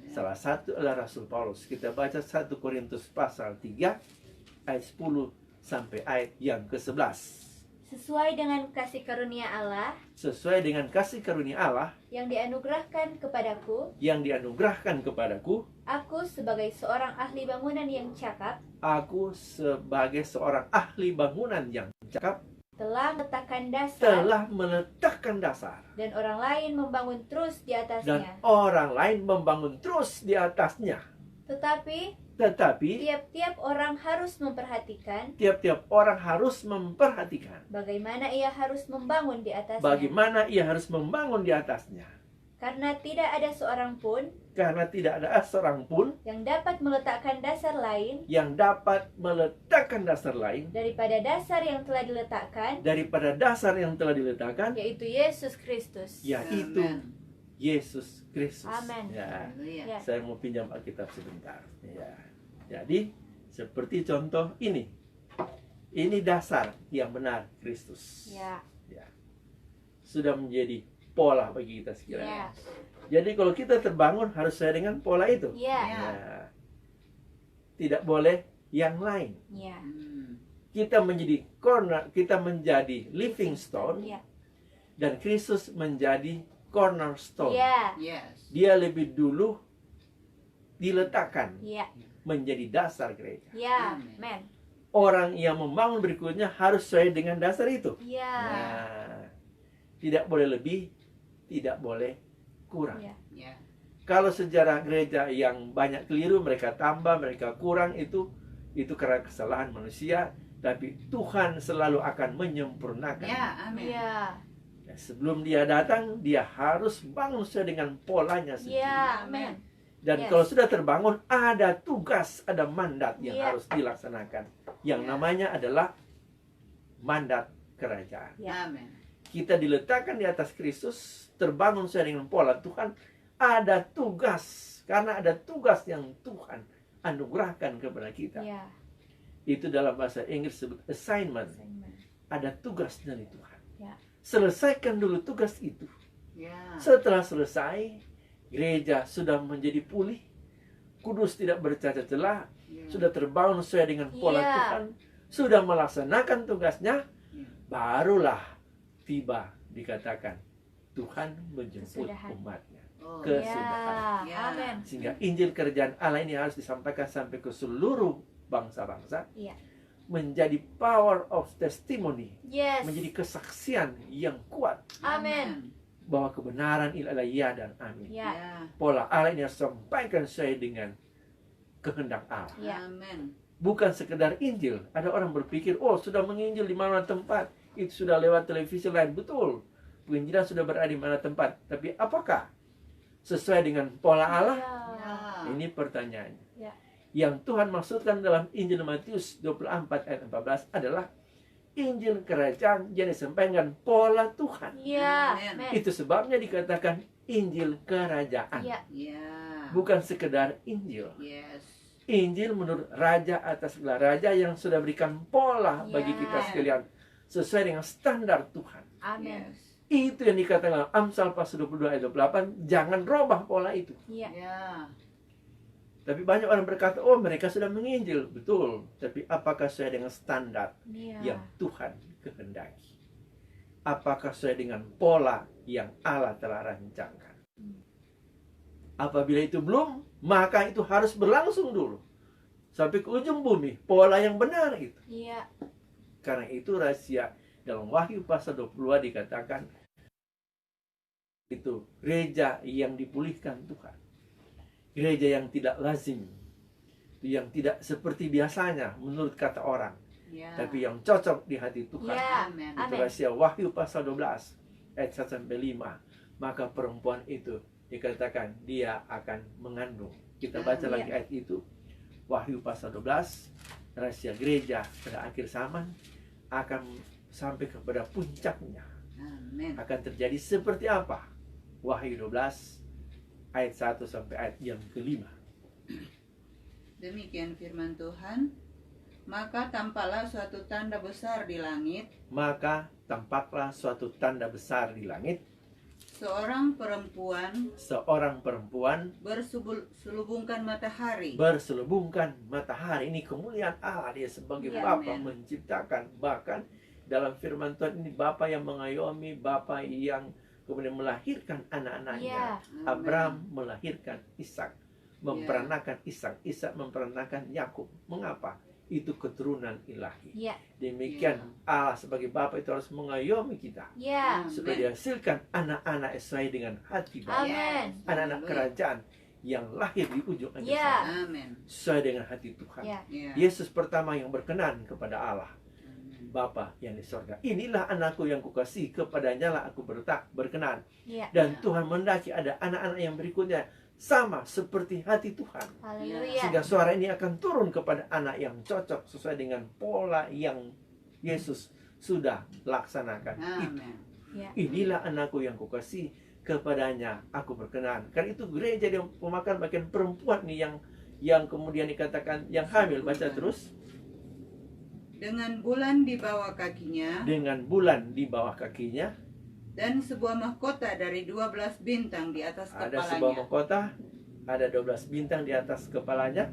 Salah satu adalah Rasul Paulus. Kita baca 1 Korintus pasal 3 ayat 10 sampai ayat yang ke-11. Sesuai dengan kasih karunia Allah Sesuai dengan kasih karunia Allah yang dianugerahkan kepadaku, yang dianugerahkan kepadaku, aku sebagai seorang ahli bangunan yang cakap aku sebagai seorang ahli bangunan yang cakap telah meletakkan dasar telah meletakkan dasar, dan orang lain membangun terus di dan atasnya. orang lain membangun terus di atasnya. Tetapi Tetapi tiap-tiap orang harus memperhatikan tiap-tiap orang harus memperhatikan bagaimana ia harus membangun di atasnya. bagaimana ia harus membangun di atasnya. Karena tidak ada seorang pun Karena tidak ada seorang pun yang dapat meletakkan dasar lain yang dapat meletakkan dasar lain daripada dasar yang telah diletakkan, daripada dasar yang telah diletakkan, yaitu Yesus Kristus. yaitu Amen. Yesus Kristus. Amen. Ya. Haleluya. Ya. Saya mau pinjam Alkitab sebentar. Ya. Jadi seperti contoh ini. Ini dasar yang benar Kristus. Ya. Ya. Sudah menjadi pola bagi kita Ya. sekiranya. Jadi kalau kita terbangun harus sesuai dengan pola itu. Ya. Ya. Ya. Tidak boleh yang lain. Ya. Kita menjadi corner, kita menjadi living stone Ya. dan Kristus menjadi cornerstone. Ya. Yes. Dia lebih dulu diletakkan Ya. menjadi dasar gereja. Ya. Amen. Amen. Orang yang membangun berikutnya harus sesuai dengan dasar itu. Ya. Nah, tidak boleh lebih, tidak boleh kurang. Ya. Ya. Kalau sejarah gereja yang banyak keliru, mereka tambah, mereka kurang, itu karena kesalahan manusia. Tapi Tuhan selalu akan menyempurnakan. Ya. Amen. Ya. Nah, sebelum dia datang, dia harus bangun sesuai dengan polanya sendiri. Ya. Amen. Dan Yes. kalau sudah terbangun, ada tugas, ada mandat yang Iya. harus dilaksanakan. Yang Iya. namanya adalah mandat kerajaan. Ya. Amen. Kita diletakkan di atas Kristus, terbangun sesuai dengan pola Tuhan. Ada tugas, karena ada tugas yang Tuhan anugerahkan kepada kita. Ya. Itu dalam bahasa Inggris disebut assignment. Amen. Ada tugas dari Tuhan. Ya. Selesaikan dulu tugas itu. Ya. Setelah selesai, gereja sudah menjadi pulih, kudus tidak bercacat celah, Ya. sudah terbangun sesuai dengan pola Iya. Tuhan, sudah melaksanakan tugasnya, Ya. barulah tiba dikatakan Tuhan menjemput Kesudahan. umatnya. Oh. Kesudahan. Ya. Amen. Sehingga Injil kerajaan Allah ini harus disampaikan sampai ke seluruh bangsa-bangsa, Iya. menjadi power of testimony, Yes. menjadi kesaksian yang kuat Amen. bahwa kebenaran adalah ya dan amin. Ya. Ya. Pola Allah ini harus disampaikan sesuai dengan kehendak Allah. Ya. Amen. Bukan sekedar Injil. Ada orang berpikir, oh sudah menginjil di mana tempat, itu sudah lewat televisi lain. Betul, penginjilan sudah berada di mana tempat. Tapi apakah sesuai dengan pola Allah? Ya. Ini pertanyaannya. Ya. Yang Tuhan maksudkan dalam Injil Matius 24 ayat 14 adalah Injil kerajaan yang disampaikan pola Tuhan. Ya. Amen. Amen. Itu sebabnya dikatakan Injil kerajaan. Ya. Ya. Bukan sekedar Injil. Yes. Injil menurut Raja atas segala raja yang sudah berikan pola bagi Ya. kita sekalian sesuai dengan standar Tuhan. Amen. Yes. Itu yang dikatakan Amsal pasal 22 ayat 28, jangan robah pola itu. Ya. Ya. Tapi banyak orang berkata, oh mereka sudah menginjil. Betul, tapi apakah sesuai dengan standar Ya. yang Tuhan kehendaki? Apakah sesuai dengan pola yang Allah telah rancangkan? Apabila itu belum, maka itu harus berlangsung dulu sampai ke ujung bumi, pola yang benar itu. Ya. Karena itu rahasia dalam Wahyu pasal 22 dikatakan itu gereja yang dipulihkan Tuhan. Gereja yang tidak lazim, yang tidak seperti biasanya menurut kata orang, Ya. tapi yang cocok di hati Tuhan. Ya. Amen. Itu Amen. rahasia Wahyu pasal 12 ayat 1 sampai 5. Maka perempuan itu dikatakan dia akan mengandung. Kita baca lagi ayat itu. Wahyu pasal 12, rahasia gereja pada akhir zaman akan sampai kepada puncaknya. Amen. Akan terjadi seperti apa? Wahyu 12 ayat 1 sampai ayat yang kelima. Demikian firman Tuhan. Maka tampaklah suatu tanda besar di langit, Maka tampaklah suatu tanda besar di langit, seorang perempuan seorang perempuan berselubungkan matahari. berselubungkan matahari. Ini kemuliaan Allah, dia sebagai Ya, Bapa amin. menciptakan. Bahkan dalam firman Tuhan ini Bapa yang mengayomi, Bapa yang kemudian melahirkan anak-anaknya. Ya. Abraham melahirkan Ishak, memperanakan Ishak, Ishak memperanakan Yakub. Mengapa? Itu keturunan ilahi. Ya. Demikian Allah sebagai Bapa itu harus mengayomi kita Ya. supaya dihasilkan anak-anak sesuai dengan hati Bapa. Amen. Anak-anak Haleluya. kerajaan yang lahir di ujung akhir Ya. zaman Amen. sesuai dengan hati Tuhan. Ya. Ya. Yesus pertama yang berkenan kepada Allah. Amen. Bapa yang di sorga. Inilah anakku yang kukasihi, kepadanya lah aku berkenan. Ya. Dan Tuhan mendaki ada anak-anak yang berikutnya sama seperti hati Tuhan. Haleluya. Sehingga suara ini akan turun kepada anak yang cocok sesuai dengan pola yang Yesus sudah laksanakan. Amin. Ya. Inilah anakku yang kukasihi, kepadanya aku berkenan. Kan itu gereja yang pemakan bagian perempuan nih yang kemudian dikatakan yang hamil. Baca terus. Dengan bulan di bawah kakinya Dengan bulan di bawah kakinya, dan sebuah mahkota dari 12 bintang di atas ada sebuah kepalanya. mahkota, ada 12 bintang di atas kepalanya.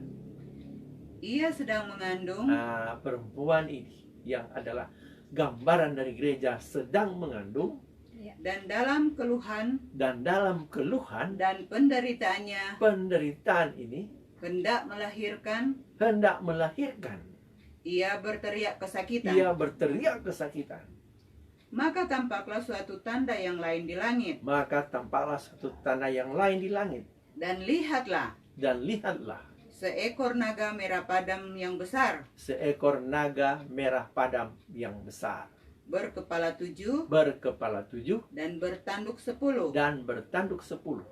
Ia sedang mengandung Nah, perempuan ini yang adalah gambaran dari gereja sedang mengandung, dan dalam keluhan dan dalam keluhan dan penderitaannya penderitaan ini hendak melahirkan. Ia berteriak kesakitan. ia berteriak kesakitan. Maka tampaklah suatu tanda yang lain di langit. Maka tampaklah satu tanda yang lain di langit, Dan lihatlah, dan lihatlah seekor naga merah padam yang besar, seekor naga merah padam yang besar, berkepala 7 berkepala 7 dan bertanduk 10. dan bertanduk 10.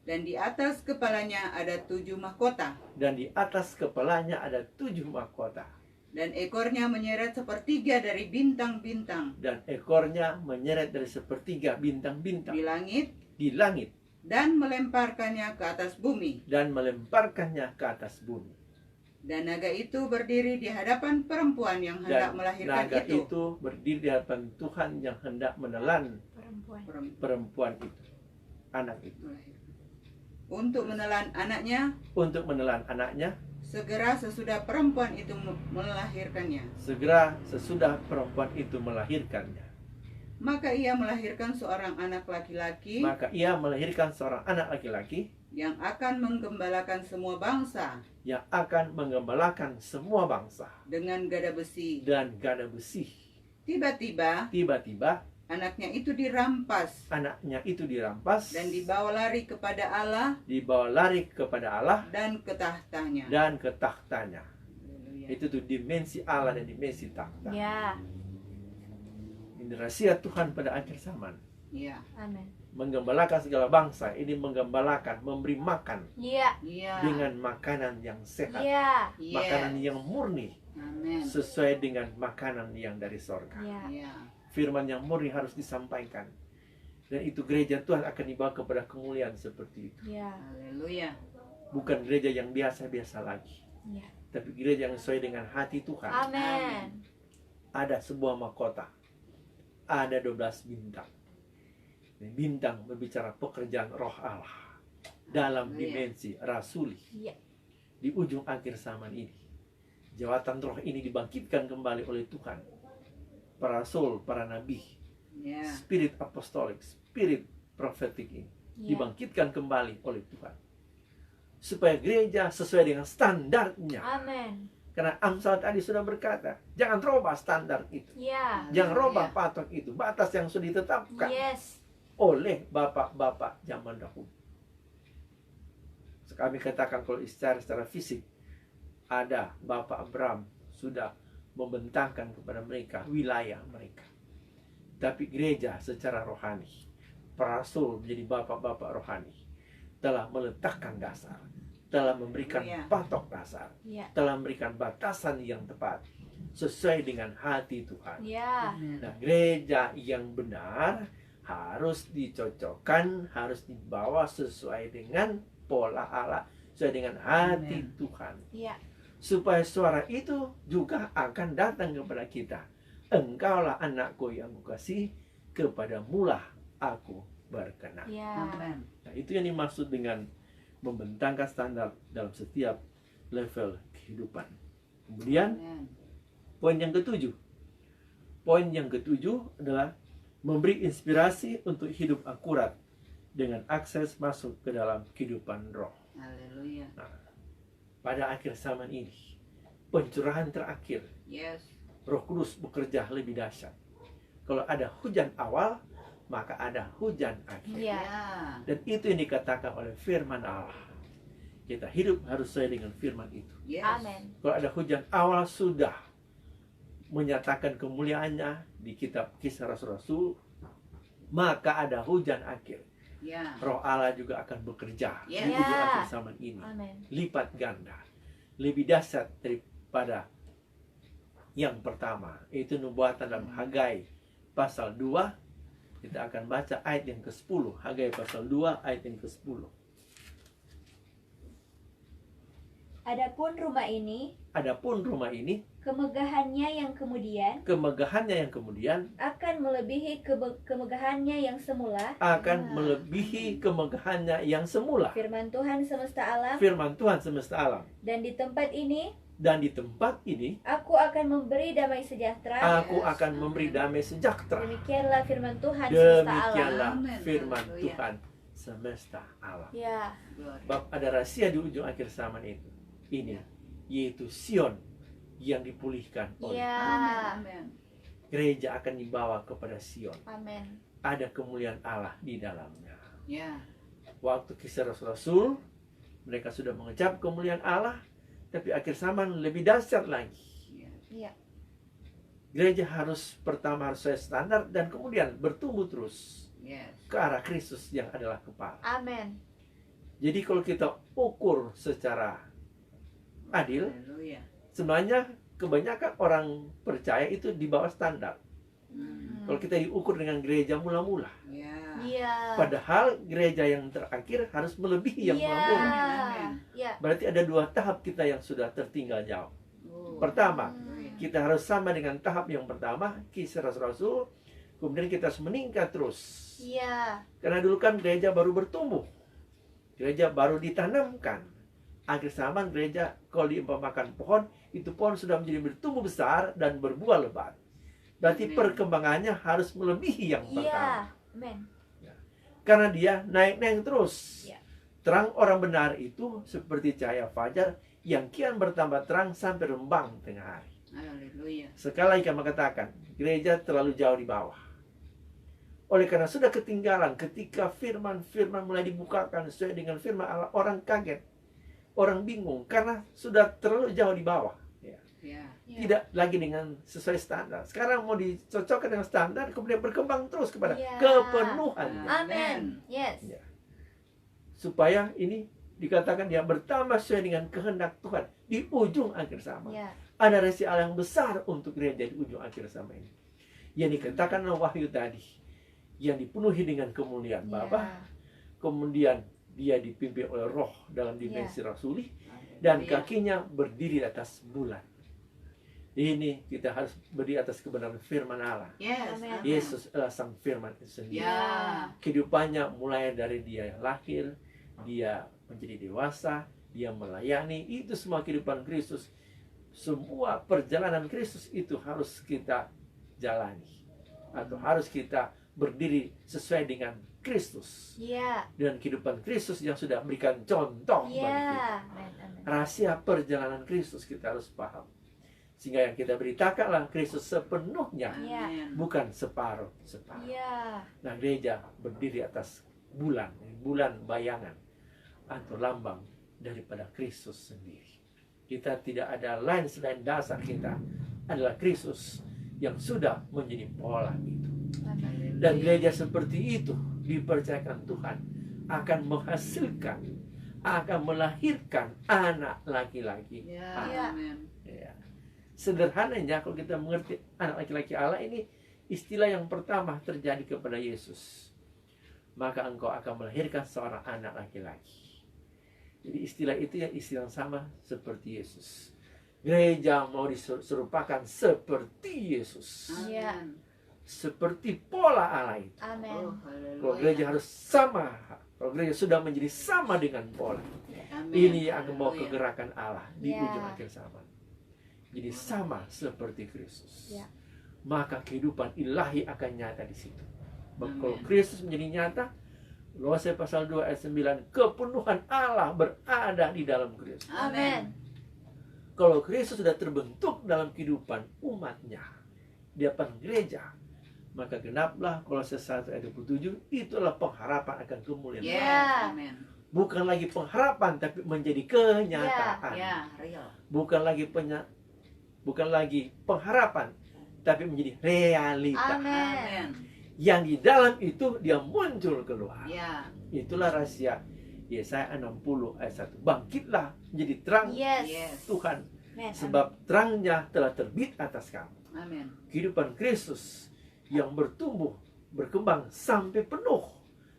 Dan di atas kepalanya ada 7 mahkota. Dan di atas kepalanya ada 7 mahkota. Dan ekornya menyeret sepertiga dari bintang-bintang Dan ekornya menyeret dari sepertiga bintang-bintang di langit, di langit, dan melemparkannya ke atas bumi. dan melemparkannya ke atas bumi. Dan naga itu berdiri di hadapan perempuan yang hendak Dan melahirkan naga itu. itu berdiri di hadapan Tuhan yang hendak menelan Perempuan. perempuan itu, anak itu. Untuk menelan anaknya, Untuk menelan anaknya, segera sesudah perempuan itu melahirkannya. segera sesudah perempuan itu melahirkannya. Maka ia melahirkan seorang anak laki-laki Maka ia melahirkan seorang anak laki-laki yang akan menggembalakan semua bangsa yang akan menggembalakan semua bangsa dengan gada besi. dan gada besi. Tiba-tiba Tiba-tiba anaknya itu dirampas anaknya itu dirampas dan dibawa lari kepada Allah dibawa lari kepada Allah dan ke tahtanya. dan ke tahtanya. Haleluya. Itu tuh dimensi Allah dan dimensi takhta. Ya. Ini rahasia Tuhan pada akhir zaman. Iya. Amin. Menggembalakan segala bangsa. Ini menggembalakan, memberi makan Ya. Iya. dengan makanan yang sehat, Ya. makanan yang murni, Amin. sesuai dengan makanan yang dari sorga. Ya. Iya. Firman yang murni harus disampaikan. Dan itu gereja Tuhan akan dibawa kepada kemuliaan seperti itu. Ya. Haleluya. Bukan gereja yang biasa-biasa lagi, Ya. tapi gereja yang sesuai dengan hati Tuhan. Amin. Ada sebuah mahkota, ada 12 bintang. Dan bintang berbicara pekerjaan roh Allah dalam dimensi rasuli. Ya. Di ujung akhir zaman ini, jawatan roh ini dibangkitkan kembali oleh Tuhan. Para rasul, para nabi, Iya. spirit apostolik, spirit profetik ini Ya. dibangkitkan kembali oleh Tuhan, supaya gereja sesuai dengan standarnya. Amin. Karena Amsal tadi sudah berkata, jangan robah standar itu, Ya. jangan robah patok itu, batas yang sudah ditetapkan Yes. oleh bapak-bapak zaman dahulu. Kami katakan kalau secara fisik, ada Bapak Abraham sudah membentangkan kepada mereka wilayah mereka. Tapi gereja secara rohani, para rasul menjadi bapak-bapak rohani, telah meletakkan dasar, telah memberikan Haleluya. patok dasar, Ya. telah memberikan batasan yang tepat sesuai dengan hati Tuhan. Ya. Nah, gereja yang benar harus dicocokkan, harus dibawa sesuai dengan pola Allah, sesuai dengan hati Amin. Tuhan. Ya. Supaya suara itu juga akan datang kepada kita. Engkaulah anakku yang kukasihi, kepadamulah aku berkenan. Ya. Amin. Nah, itu yang dimaksud dengan membentangkan standar dalam setiap level kehidupan. Kemudian Amin. poin yang ketujuh. Poin yang ketujuh adalah memberi inspirasi untuk hidup akurat dengan akses masuk ke dalam kehidupan roh. Haleluya. Pada akhir zaman ini, pencurahan terakhir, Yes. Roh Kudus bekerja lebih dahsyat. Kalau ada hujan awal, maka ada hujan akhir. Ya. Dan itu yang dikatakan oleh firman Allah. Kita hidup harus sesuai dengan firman itu. Yes. Amin. Kalau ada hujan awal sudah menyatakan kemuliaannya di kitab Kisah Rasul-Rasul, maka ada hujan akhir. Ya. Roh Allah juga akan bekerja Ya. di ujung akhir zaman ini. Amin. Lipat ganda, lebih dahsyat daripada yang pertama. Itu nubuatan dalam Hagai pasal 2. Kita akan baca ayat yang ke-10. Hagai pasal 2 ayat yang ke-10. Adapun rumah ini, Adapun rumah ini, kemegahannya yang kemudian kemegahannya yang kemudian akan melebihi kemegahannya yang semula. akan melebihi kemegahannya yang semula. Firman Tuhan semesta alam. Firman Tuhan semesta alam. Dan di tempat ini, Dan di tempat ini, aku akan memberi damai sejahtera. aku akan memberi damai sejahtera. Demikianlah firman Tuhan semesta alam. Demikianlah Amin. firman Haleluya. Tuhan semesta alam. Ya, Glory. Bab ada rahasia di ujung akhir zaman itu. Ini, yaitu Sion yang dipulihkan oleh ya. Amin. gereja akan dibawa kepada Sion. Amin. Ada kemuliaan Allah di dalamnya. Ya. Waktu Kisah Rasul-Rasul, mereka sudah mengecap kemuliaan Allah, tapi akhir zaman lebih dahsyat lagi. Ya. Iya. Gereja harus pertama harus sesuai standar dan kemudian bertumbuh terus Yes. ke arah Kristus yang adalah kepala. Amin. Jadi kalau kita ukur secara adil, Haleluya. sebenarnya kebanyakan orang percaya itu di bawah standar. Hmm. Kalau kita diukur dengan gereja mula-mula, Ya. Iya. padahal gereja yang terakhir harus melebihi yang Iya. mula-mula. Amin. Iya. Berarti ada 2 tahap kita yang sudah tertinggal jauh. Oh. Pertama, Haleluya. kita harus sama dengan tahap yang pertama, Kisah Rasul-Rasul, kemudian kita harus meningkat terus. Iya. Karena dulu kan gereja baru bertumbuh, gereja baru ditanamkan. Akhir zaman gereja kalau diumpamakan pohon, itu pohon sudah menjadi bertumbuh besar dan berbuah lebat. Berarti Amin. perkembangannya harus melebihi yang pertama. Iya. Amin. Karena dia naik-naik terus. Ya. Terang orang benar itu seperti cahaya fajar yang kian bertambah terang sampai rembang tengah hari. Haleluya. Sekali lagi kami katakan, gereja terlalu jauh di bawah. Oleh karena sudah ketinggalan ketika firman-firman mulai dibukakan sesuai dengan firman Allah, orang kaget, orang bingung karena sudah terlalu jauh di bawah. Ya. Ya. Iya. Tidak lagi dengan sesuai standar. Sekarang mau dicocokkan dengan standar, kemudian berkembang terus kepada Ya. kepenuhan. Amin. Yes. Ya. Supaya ini dikatakan dia bertambah sesuai dengan kehendak Tuhan di ujung akhir zaman. Ya. Ada rahasia Allah yang besar untuk gereja di ujung akhir zaman ini. Yang dikatakan oleh Wahyu tadi, yang dipenuhi dengan kemuliaan Bapa, kemudian dia dipimpin oleh Roh dalam dimensi rasuli, dan Haleluya. kakinya berdiri di atas bulan. Ini kita harus berdiri atas kebenaran firman Allah. Yes. Amin. Amin. Yesus adalah sang firman itu sendiri. Ya. Kehidupannya mulai dari dia lahir, dia menjadi dewasa, dia melayani, itu semua kehidupan Kristus. Semua perjalanan Kristus itu harus kita jalani, atau harus kita berdiri sesuai dengan Kristus, Iya. dan kehidupan Kristus yang sudah memberikan contoh bagi kita. Iya. Amin. Amin. Rahasia perjalanan Kristus kita harus paham, sehingga yang kita beritakanlah Kristus sepenuhnya, Iya. Amin. bukan separuh. Iya. Nah, gereja berdiri atas bulan bayangan atau lambang daripada Kristus sendiri. Kita tidak ada lain selain dasar kita adalah Kristus yang sudah menjadi pola itu. Amin. Dan gereja seperti itu dipercayakan Tuhan akan menghasilkan, akan melahirkan anak laki-laki. Ya. Amin. Ya. Sederhananya kalau kita mengerti anak laki-laki Allah ini, istilah yang pertama terjadi kepada Yesus, maka engkau akan melahirkan seorang anak laki-laki. Jadi istilah itu ya istilah yang sama seperti Yesus. Gereja mau diserupakan seperti Yesus, Iya. Amin. seperti pola Allah itu. Amin. Oh, haleluya. Kalau gereja harus sama, kalau gereja sudah menjadi sama dengan pola, Amin. ini yang akan membawa Haleluya. kegerakan Allah di Ya. ujung akhir zaman. Jadi sama seperti Kristus. Ya. Maka kehidupan ilahi akan nyata di situ. Amin. Kalau Kristus menjadi nyata, Kolose pasal 2 ayat 9, kepenuhan Allah berada di dalam Kristus. Amin. Kalau Kristus sudah terbentuk dalam kehidupan umatnya, di depan gereja, maka genaplah Kolose 1 ayat 27, itulah pengharapan akan kemuliaan. Ya. Ya. Amin. Bukan lagi pengharapan, tapi menjadi kenyataan. Ya, real. Bukan lagi bukan lagi pengharapan, tapi menjadi realita. Amin. Yang di dalam itu dia muncul keluar. Ya. Itulah rahasia Yesaya 60 ayat 1. Bangkitlah menjadi terang Yes. Tuhan, Amen. sebab terangnya telah terbit atas kamu. Amin. Kehidupan Kristus yang bertumbuh, berkembang sampai penuh,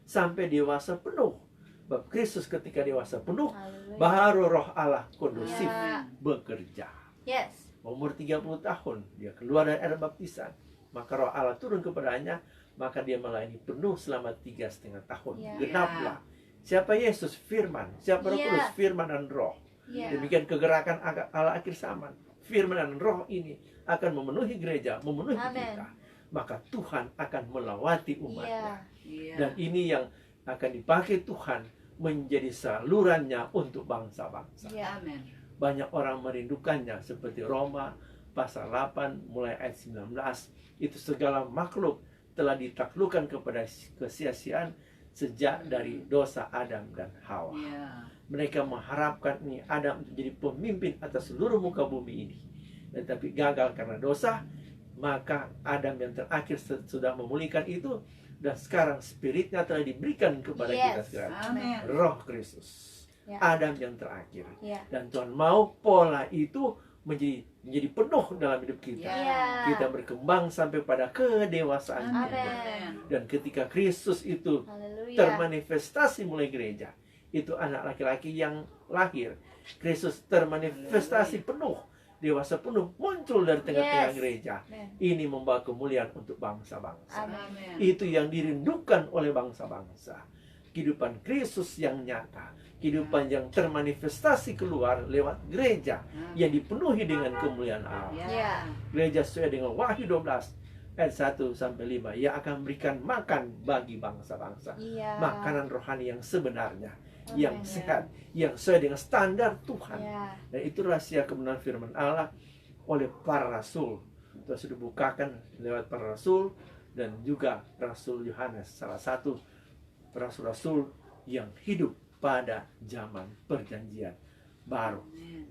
sampai dewasa penuh. Sebab Kristus ketika dewasa penuh, Haleluya. baru roh Allah kondusif Ya. bekerja. Yes. Umur 30 tahun, dia keluar dari air baptisan. Maka roh Allah turun kepadanya, maka dia melayani penuh selama 3,5 tahun. Ya. Genaplah. Siapa Yesus? Firman. Siapa Roh Ya. Kudus? Firman dan Roh. Ya. Demikian kegerakan Allah akhir zaman. Firman dan Roh ini akan memenuhi gereja, memenuhi Amin. kita. Maka Tuhan akan melawati Ya. umatnya. Iya. Dan ini yang akan dipakai Tuhan menjadi salurannya untuk bangsa-bangsa. Ya. Amin. Banyak orang merindukannya, seperti Roma pasal 8 mulai ayat 19. Itu segala makhluk telah ditaklukkan kepada kesia-siaan sejak dari dosa Adam dan Hawa. Iya. Mereka mengharapkan ini Adam menjadi pemimpin atas seluruh muka bumi ini. Tetapi gagal karena dosa, maka Adam yang terakhir sudah memulihkan itu, dan sekarang spiritnya telah diberikan kepada kita Yes. sekarang. Amin. Roh Kristus. Ya. Adam yang terakhir. Ya. Dan Tuhan mau pola itu menjadi penuh dalam hidup kita. Ya. Kita berkembang sampai pada kedewasaan kita. Amin. Dan ketika Kristus itu Haleluya. termanifestasi mulai gereja, itu anak laki-laki yang lahir. Kristus termanifestasi penuh, dewasa penuh, muncul dari tengah-tengah Yes. gereja. Amen. Ini membawa kemuliaan untuk bangsa-bangsa. Amin. Itu yang dirindukan oleh bangsa-bangsa. Kehidupan Kristus yang nyata, kehidupan yang termanifestasi keluar lewat gereja yang dipenuhi dengan kemuliaan Allah. Ya. Gereja sesuai dengan Wahyu 12 ayat 1 sampai 5 yang akan memberikan makan bagi bangsa-bangsa. Iya. Makanan rohani yang sebenarnya, Amin. yang sehat, yang sesuai dengan standar Tuhan. Ya. Dan itu rahasia kebenaran firman Allah oleh para rasul. Itu sudah dibukakan lewat para rasul dan juga Rasul Yohanes, salah satu rasul-rasul yang hidup pada zaman perjanjian baru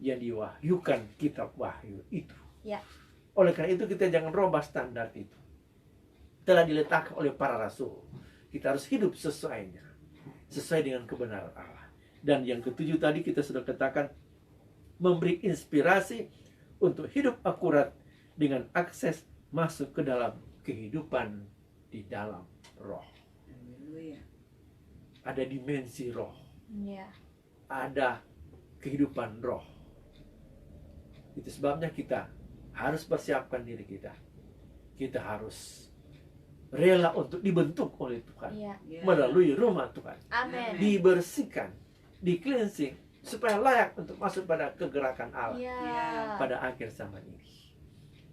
yang diwahyukan kitab Wahyu itu. Ya. Oleh karena itu kita jangan robah standar itu. Telah diletakkan oleh para rasul. Kita harus hidup sesuainya, sesuai dengan kebenaran Allah. Dan yang ketujuh tadi kita sudah katakan, memberi inspirasi untuk hidup akurat dengan akses masuk ke dalam kehidupan di dalam roh. Haleluya. Ada dimensi roh, Ya. ada kehidupan roh. Itu sebabnya kita harus persiapkan diri kita. Kita harus rela untuk dibentuk oleh Tuhan Ya. Iya. melalui rumah Tuhan, Amin. dibersihkan, di-cleansing supaya layak untuk masuk pada kegerakan Allah Ya. pada akhir zaman ini.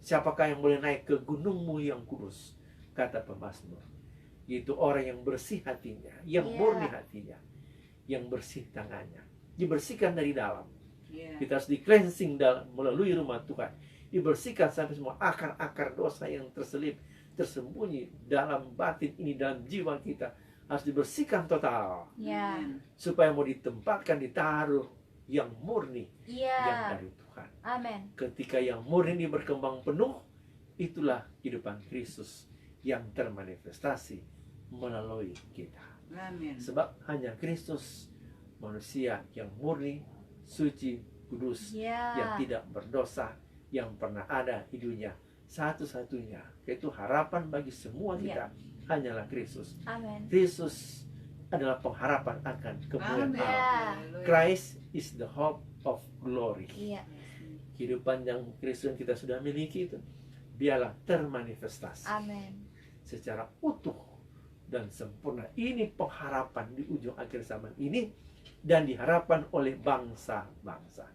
Siapakah yang boleh naik ke gunungmu yang kudus? Kata pemazmur. Itu orang yang bersih hatinya, yang Ya. murni hatinya, yang bersih tangannya, dibersihkan dari dalam. Iya. Kita harus di-cleansing melalui rumah Tuhan, dibersihkan sampai semua akar-akar dosa yang terselip, tersembunyi dalam batin ini, dalam jiwa kita, harus dibersihkan total Ya. Amin. supaya mau ditempatkan, ditaruh yang murni, yang Ya. dari Tuhan. Amin. Ketika yang murni ini berkembang penuh, itulah kehidupan Kristus yang termanifestasi melalui kita. Amin. Sebab hanya Kristus, manusia yang murni, suci, kudus, yang Ya. tidak berdosa, yang pernah ada di dunia, satu-satunya, yaitu harapan bagi semua kita, hanyalah Kristus. Amin. Kristus adalah pengharapan akan kemuliaan Amin. Allah. Ya. Haleluya. Christ is the hope of glory. Iya. Kehidupan yang Kristus yang kita sudah miliki itu, biarlah termanifestasi Amin. secara utuh dan sempurna. Ini pengharapan di ujung akhir zaman ini dan diharapkan oleh bangsa-bangsa.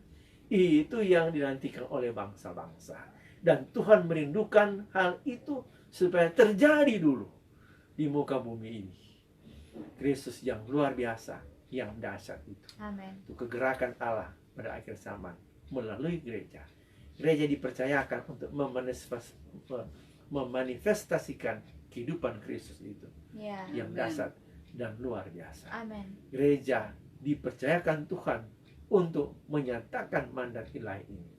Itu yang dinantikan oleh bangsa-bangsa. Dan Tuhan merindukan hal itu supaya terjadi dulu di muka bumi ini. Kristus yang luar biasa, yang dahsyat itu. Amin. Itu kegerakan Allah pada akhir zaman melalui gereja. Gereja dipercayakan untuk memanifestasikan kehidupan Kristus itu Ya. yang Amin. dahsyat dan luar biasa. Amin. Gereja dipercayakan Tuhan untuk menyatakan mandat ilahi ini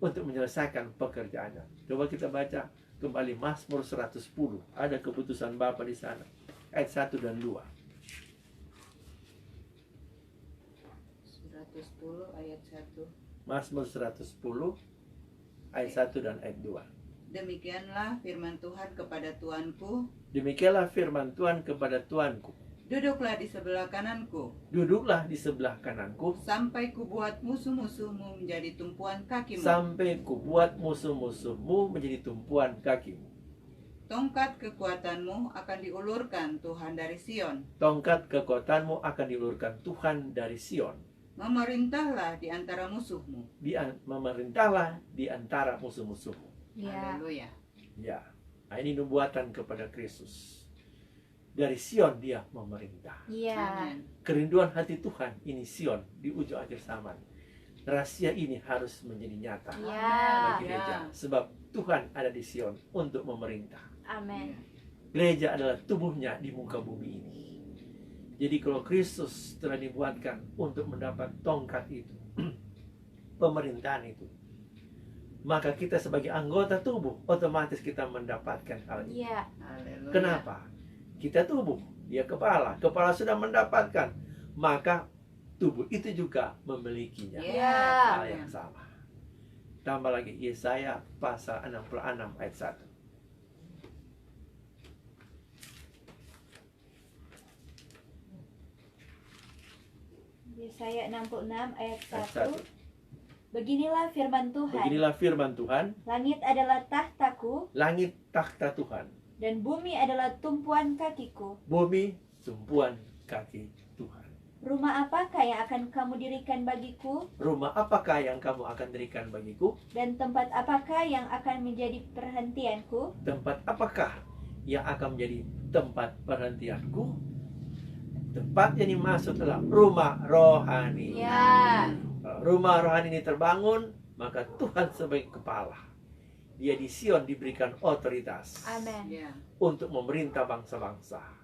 untuk menyelesaikan pekerjaannya. Coba kita baca kembali Mazmur 110. Ada keputusan Bapa di sana. Ayat 1 dan 2. 110 ayat 1. Mazmur 110 ayat 1 dan ayat 2. Demikianlah firman Tuhan kepada Tuanku, Demikianlah firman Tuhan kepada Tuanku. duduklah di sebelah kananku, Duduklah di sebelah kananku, sampai kubuat musuh-musuhmu menjadi tumpuan kakimu. sampai kubuat musuh-musuhmu menjadi tumpuan kakimu. Tongkat kekuatanmu akan diulurkan Tuhan dari Sion. Tongkat kekuatanmu akan diulurkan Tuhan dari Sion. Memerintahlah di antara musuhmu. Memerintahlah di antara musuh-musuhmu. Ya. Haleluya. Ya, nah ini nubuatan kepada Kristus. Dari Sion dia memerintah. Ya. Amin. Kerinduan hati Tuhan ini Sion di ujung akhir zaman. Rahasia ini harus menjadi nyata Ya. bagi gereja. Sebab Tuhan ada di Sion untuk memerintah. Amin. Gereja adalah tubuhnya di muka bumi ini. Jadi kalau Kristus telah dibuatkan untuk mendapat tongkat itu, pemerintahan itu, maka kita sebagai anggota tubuh otomatis kita mendapatkan hal itu. Ya. Haleluya. Kenapa? Kita tubuh, dia kepala. Kepala sudah mendapatkan, maka tubuh itu juga memilikinya. Ya. Hal yang sama. Tambah lagi Yesaya pasal 66 ayat 1. Yesaya 66 ayat Ayat 1. Beginilah firman Tuhan. Beginilah firman Tuhan, Langit adalah tahtaku langit takhta Tuhan, dan bumi adalah tumpuan kakiku. bumi tumpuan kaki Tuhan. Rumah apakah yang akan kamu dirikan bagiku? Rumah apakah yang kamu akan dirikan bagiku? Dan tempat apakah yang akan menjadi perhentianku? Tempat apakah yang akan menjadi tempat perhentianku? Tempat yang dimaksud adalah rumah rohani. Ya. Kalau rumah rohani ini terbangun, maka Tuhan sebagai kepala. Dia di Sion diberikan otoritas Amin. Ya. untuk memerintah bangsa-bangsa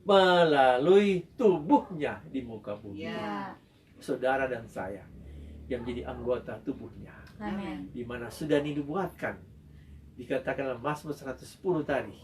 melalui tubuhnya di muka bumi. Ya. Saudara dan saya yang menjadi anggota tubuhnya, Amin. di mana sudah dinubuatkan. Dikatakan dalam Mazmur 110 tadi,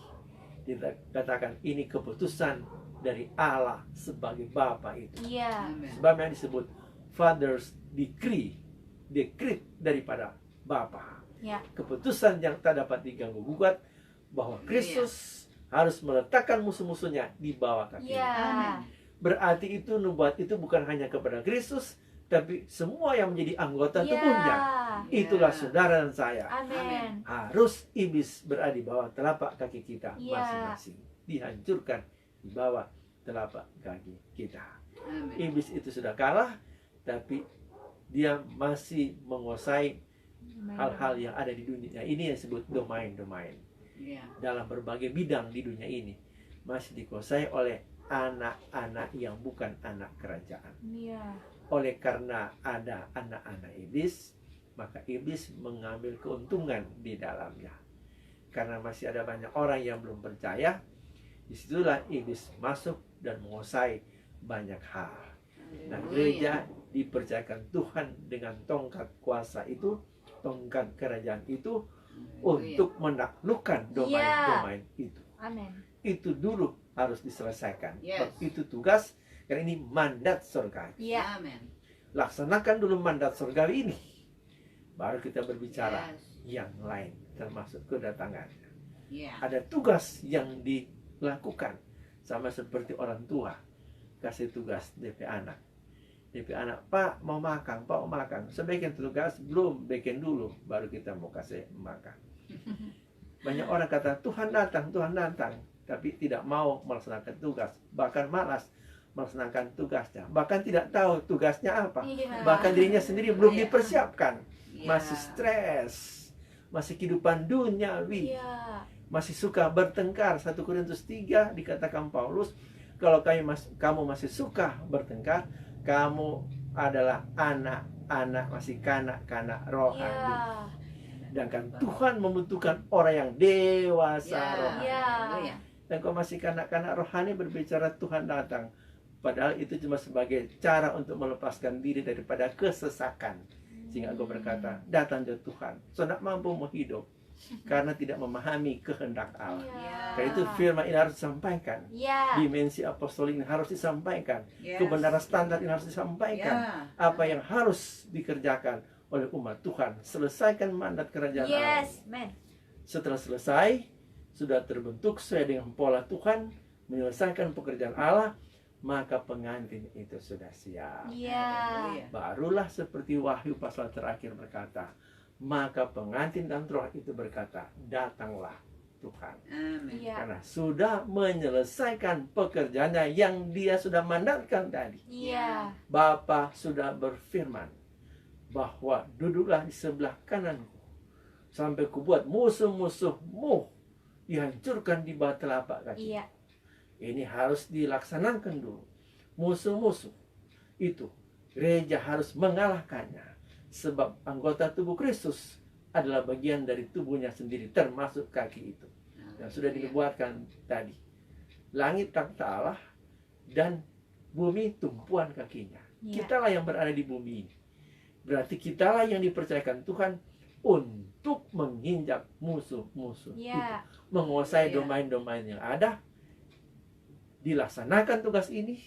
dikatakan ini keputusan dari Allah sebagai Bapa itu. Iya. Amin. Sebab yang disebut Father's Decree, dekret daripada Bapa. Ya. Keputusan yang tak dapat diganggu gugat bahwa Kristus harus meletakkan musuh-musuhnya di bawah kaki. Iya. Amin. Berarti itu nubuat itu bukan hanya kepada Kristus, tapi semua yang menjadi anggota Iya. tubuhnya. Itulah Ya. saudara dan saya. Amin. Harus iblis berada di bawah telapak kaki kita Iya. masing-masing. Dihancurkan di bawah telapak kaki kita. Amin. Iblis itu sudah kalah, tapi dia masih menguasai hal-hal yang ada di dunia ini yang disebut domain-domain. Ya. Dalam berbagai bidang di dunia ini masih dikuasai oleh anak-anak yang bukan anak kerajaan. Iya. Oleh karena ada anak-anak iblis, maka iblis mengambil keuntungan di dalamnya. Karena masih ada banyak orang yang belum percaya, disitulah iblis masuk dan menguasai banyak hal. Nah, gereja dipercayakan Tuhan dengan tongkat kuasa itu, tongkat kerajaan itu, untuk menaklukkan domain-domain itu. Amin. Itu dulu harus diselesaikan. Yes. Itu tugas, karena ini mandat surgawi. Iya. Amin. Laksanakan dulu mandat surgawi ini, baru kita berbicara Yes. yang lain, termasuk kedatangannya. Ya. Ada tugas yang dilakukan, sama seperti orang tua kasih tugas DP anak. DP anak, Pak mau makan, Pak mau makan. Sebagian tugas belum, bikin dulu, baru kita mau kasih makan. Banyak orang kata Tuhan datang, tapi tidak mau melaksanakan tugas, bahkan malas melaksanakan tugasnya, bahkan tidak tahu tugasnya apa, Iya. bahkan dirinya sendiri belum Iya. dipersiapkan, Ya. masih stres, masih kehidupan duniawi, Iya. masih suka bertengkar. 1 Korintus 3 dikatakan Paulus, kalau kamu masih suka bertengkar, kamu adalah anak-anak, masih kanak-kanak rohani. Iya. Sedangkan Tuhan membutuhkan orang yang dewasa Ya. rohani. Iya. Haleluya. Dan kalau masih kanak-kanak rohani berbicara Tuhan datang, padahal itu cuma sebagai cara untuk melepaskan diri daripada kesesakan. Sehingga engkau berkata, datang ke Tuhan. So tidak mampu mau hidup karena tidak memahami kehendak Allah. Ya. Karena itu firman ini harus disampaikan. Ya. Dimensi apostolik ini harus disampaikan. Yes. Kebenaran standar ini harus disampaikan. Ya. Apa yang harus dikerjakan oleh umat Tuhan. Selesaikan mandat kerajaan Allah. Yes, man. Setelah selesai, sudah terbentuk sesuai dengan pola Tuhan, menyelesaikan pekerjaan Allah, maka pengantin itu sudah siap. Ya. Haleluya. Barulah seperti Wahyu pasal terakhir berkata, maka pengantin dan roh itu berkata, datanglah Tuhan. Amin. Ya. Karena sudah menyelesaikan pekerjaannya yang dia sudah mandatkan tadi. Iya. Bapa sudah berfirman bahwa duduklah di sebelah kananku sampai kubuat musuh-musuhmu dihancurkan di bawah telapak kaki. Iya. Ini harus dilaksanakan dulu. Musuh-musuh itu gereja harus mengalahkannya. Sebab anggota tubuh Kristus adalah bagian dari tubuhnya sendiri, termasuk kaki itu. Yang sudah dibuatkan tadi. Langit takhta Allah dan bumi tumpuan kakinya. Iya. Kitalah yang berada di bumi ini. Berarti kitalah yang dipercayakan Tuhan untuk menginjak musuh-musuh itu. Iya. Menguasai Iya. domain-domain yang ada. Dilaksanakan tugas ini.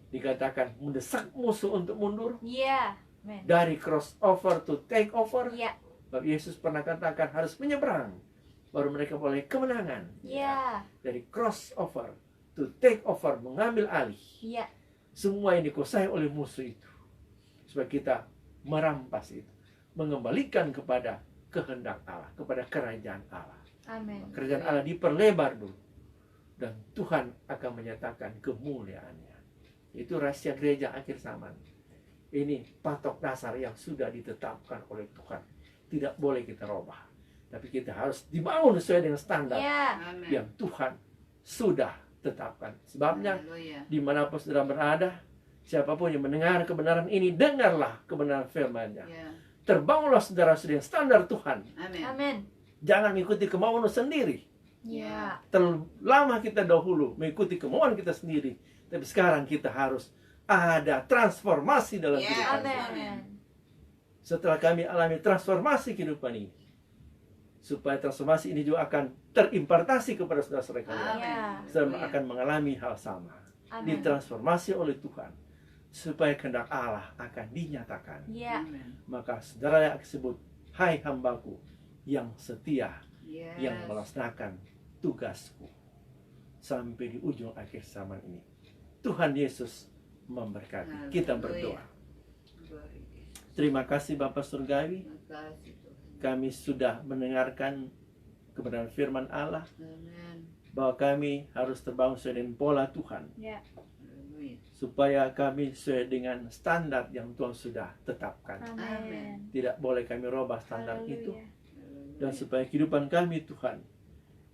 Dikatakan mendesak musuh untuk mundur. Iya. Man. Dari crossover to take over. Iya. Sebab Yesus pernah katakan harus menyeberang. Baru mereka boleh kemenangan. Iya. Dari crossover to take over. Mengambil alih. Iya. Semua yang dikuasai oleh musuh itu. Supaya kita merampas itu. Mengembalikan kepada kehendak Allah. Kepada kerajaan Allah. Amin. Kerajaan Allah diperlebar dulu. Dan Tuhan akan menyatakan kemuliaannya. Itu rahasia gereja akhir zaman. Ini patok dasar yang sudah ditetapkan oleh Tuhan. Tidak boleh kita robah. Tapi kita harus dibangun sesuai dengan standar Iya. Amin. yang Tuhan sudah tetapkan. Sebabnya Haleluya. dimanapun saudara berada, siapapun yang mendengar kebenaran ini, dengarlah kebenaran firman-Nya. Ya. Terbangunlah saudara-saudara dengan standar Tuhan. Amin. Amin. Jangan mengikuti kemauan sendiri. Iya. Terlalu lama kita dahulu mengikuti kemauan kita sendiri. Tapi sekarang kita harus ada transformasi dalam Yes. kehidupan Amin. kita. Amin. Setelah kami alami transformasi kehidupan ini, supaya transformasi ini juga akan terimpartasi kepada saudara-saudara kalian. Amin. Iya. Saudara Haleluya. akan mengalami hal sama. Amin. Ditransformasi oleh Tuhan. Supaya kehendak Allah akan dinyatakan. Iya. Amin. Maka saudara yang disebut, hai hambaku yang setia, Yes. yang melaksanakan tugasku. Sampai di ujung akhir zaman ini. Tuhan Yesus memberkati. Kita berdoa. Glory. Terima kasih Bapa Surgawi. Terima kasih Tuhan. Kami sudah mendengarkan kebenaran firman Allah. Amin. Bahwa kami harus terbangun sesuai dengan pola Tuhan. Iya. Haleluya. Supaya kami sesuai dengan standar yang Tuhan sudah tetapkan. Amin. Tidak boleh kami robah standar itu. Haleluya. Dan supaya kehidupan kami Tuhan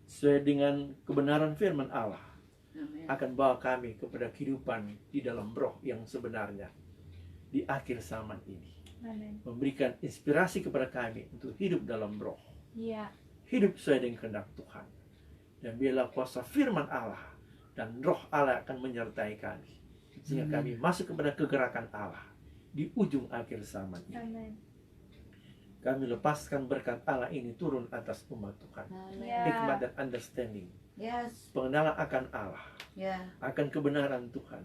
sesuai dengan kebenaran firman Allah Amin. akan bawa kami kepada kehidupan di dalam roh yang sebenarnya di akhir zaman ini. Amin. Memberikan inspirasi kepada kami untuk hidup dalam roh. Iya. Hidup sesuai dengan kehendak Tuhan. Dan biarlah kuasa firman Allah dan roh Allah akan menyertai kami. Sehingga kami masuk kepada kegerakan Allah di ujung akhir zaman ini. Amin. Kami lepaskan berkat Allah ini turun atas umat Tuhan. Ya. Hikmat dan understanding. Yes. Pengenalan akan Allah. Ya. Akan kebenaran Tuhan.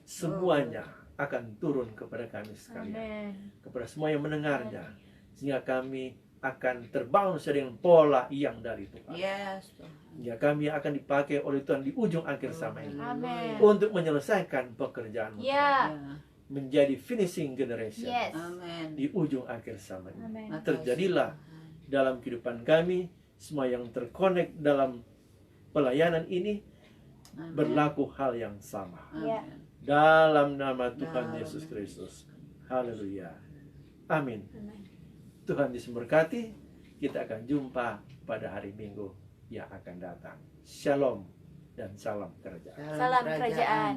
Semuanya akan turun kepada kami sekalian. Amin. Kepada semua yang mendengarnya. Sehingga kami akan terbangun sesuai dengan pola yang dari Tuhan. Yes. Tuhan. Ya, kami akan dipakai oleh Tuhan di ujung akhir zaman ini Amin. untuk menyelesaikan pekerjaan Ya. Ya. menjadi finishing generation Yes. Amin. di ujung akhir zaman ini. Amin. Terjadilah dalam kehidupan kami semua yang terkonek dalam pelayanan ini Amin. berlaku hal yang sama Ya. Amin. dalam nama Tuhan Dalam Yesus nama Kristus. Haleluya. Amin. Amin. Tuhan Yesus memberkati. Kita akan jumpa pada hari Minggu yang akan datang. Shalom dan salam kerajaan. Salam kerajaan.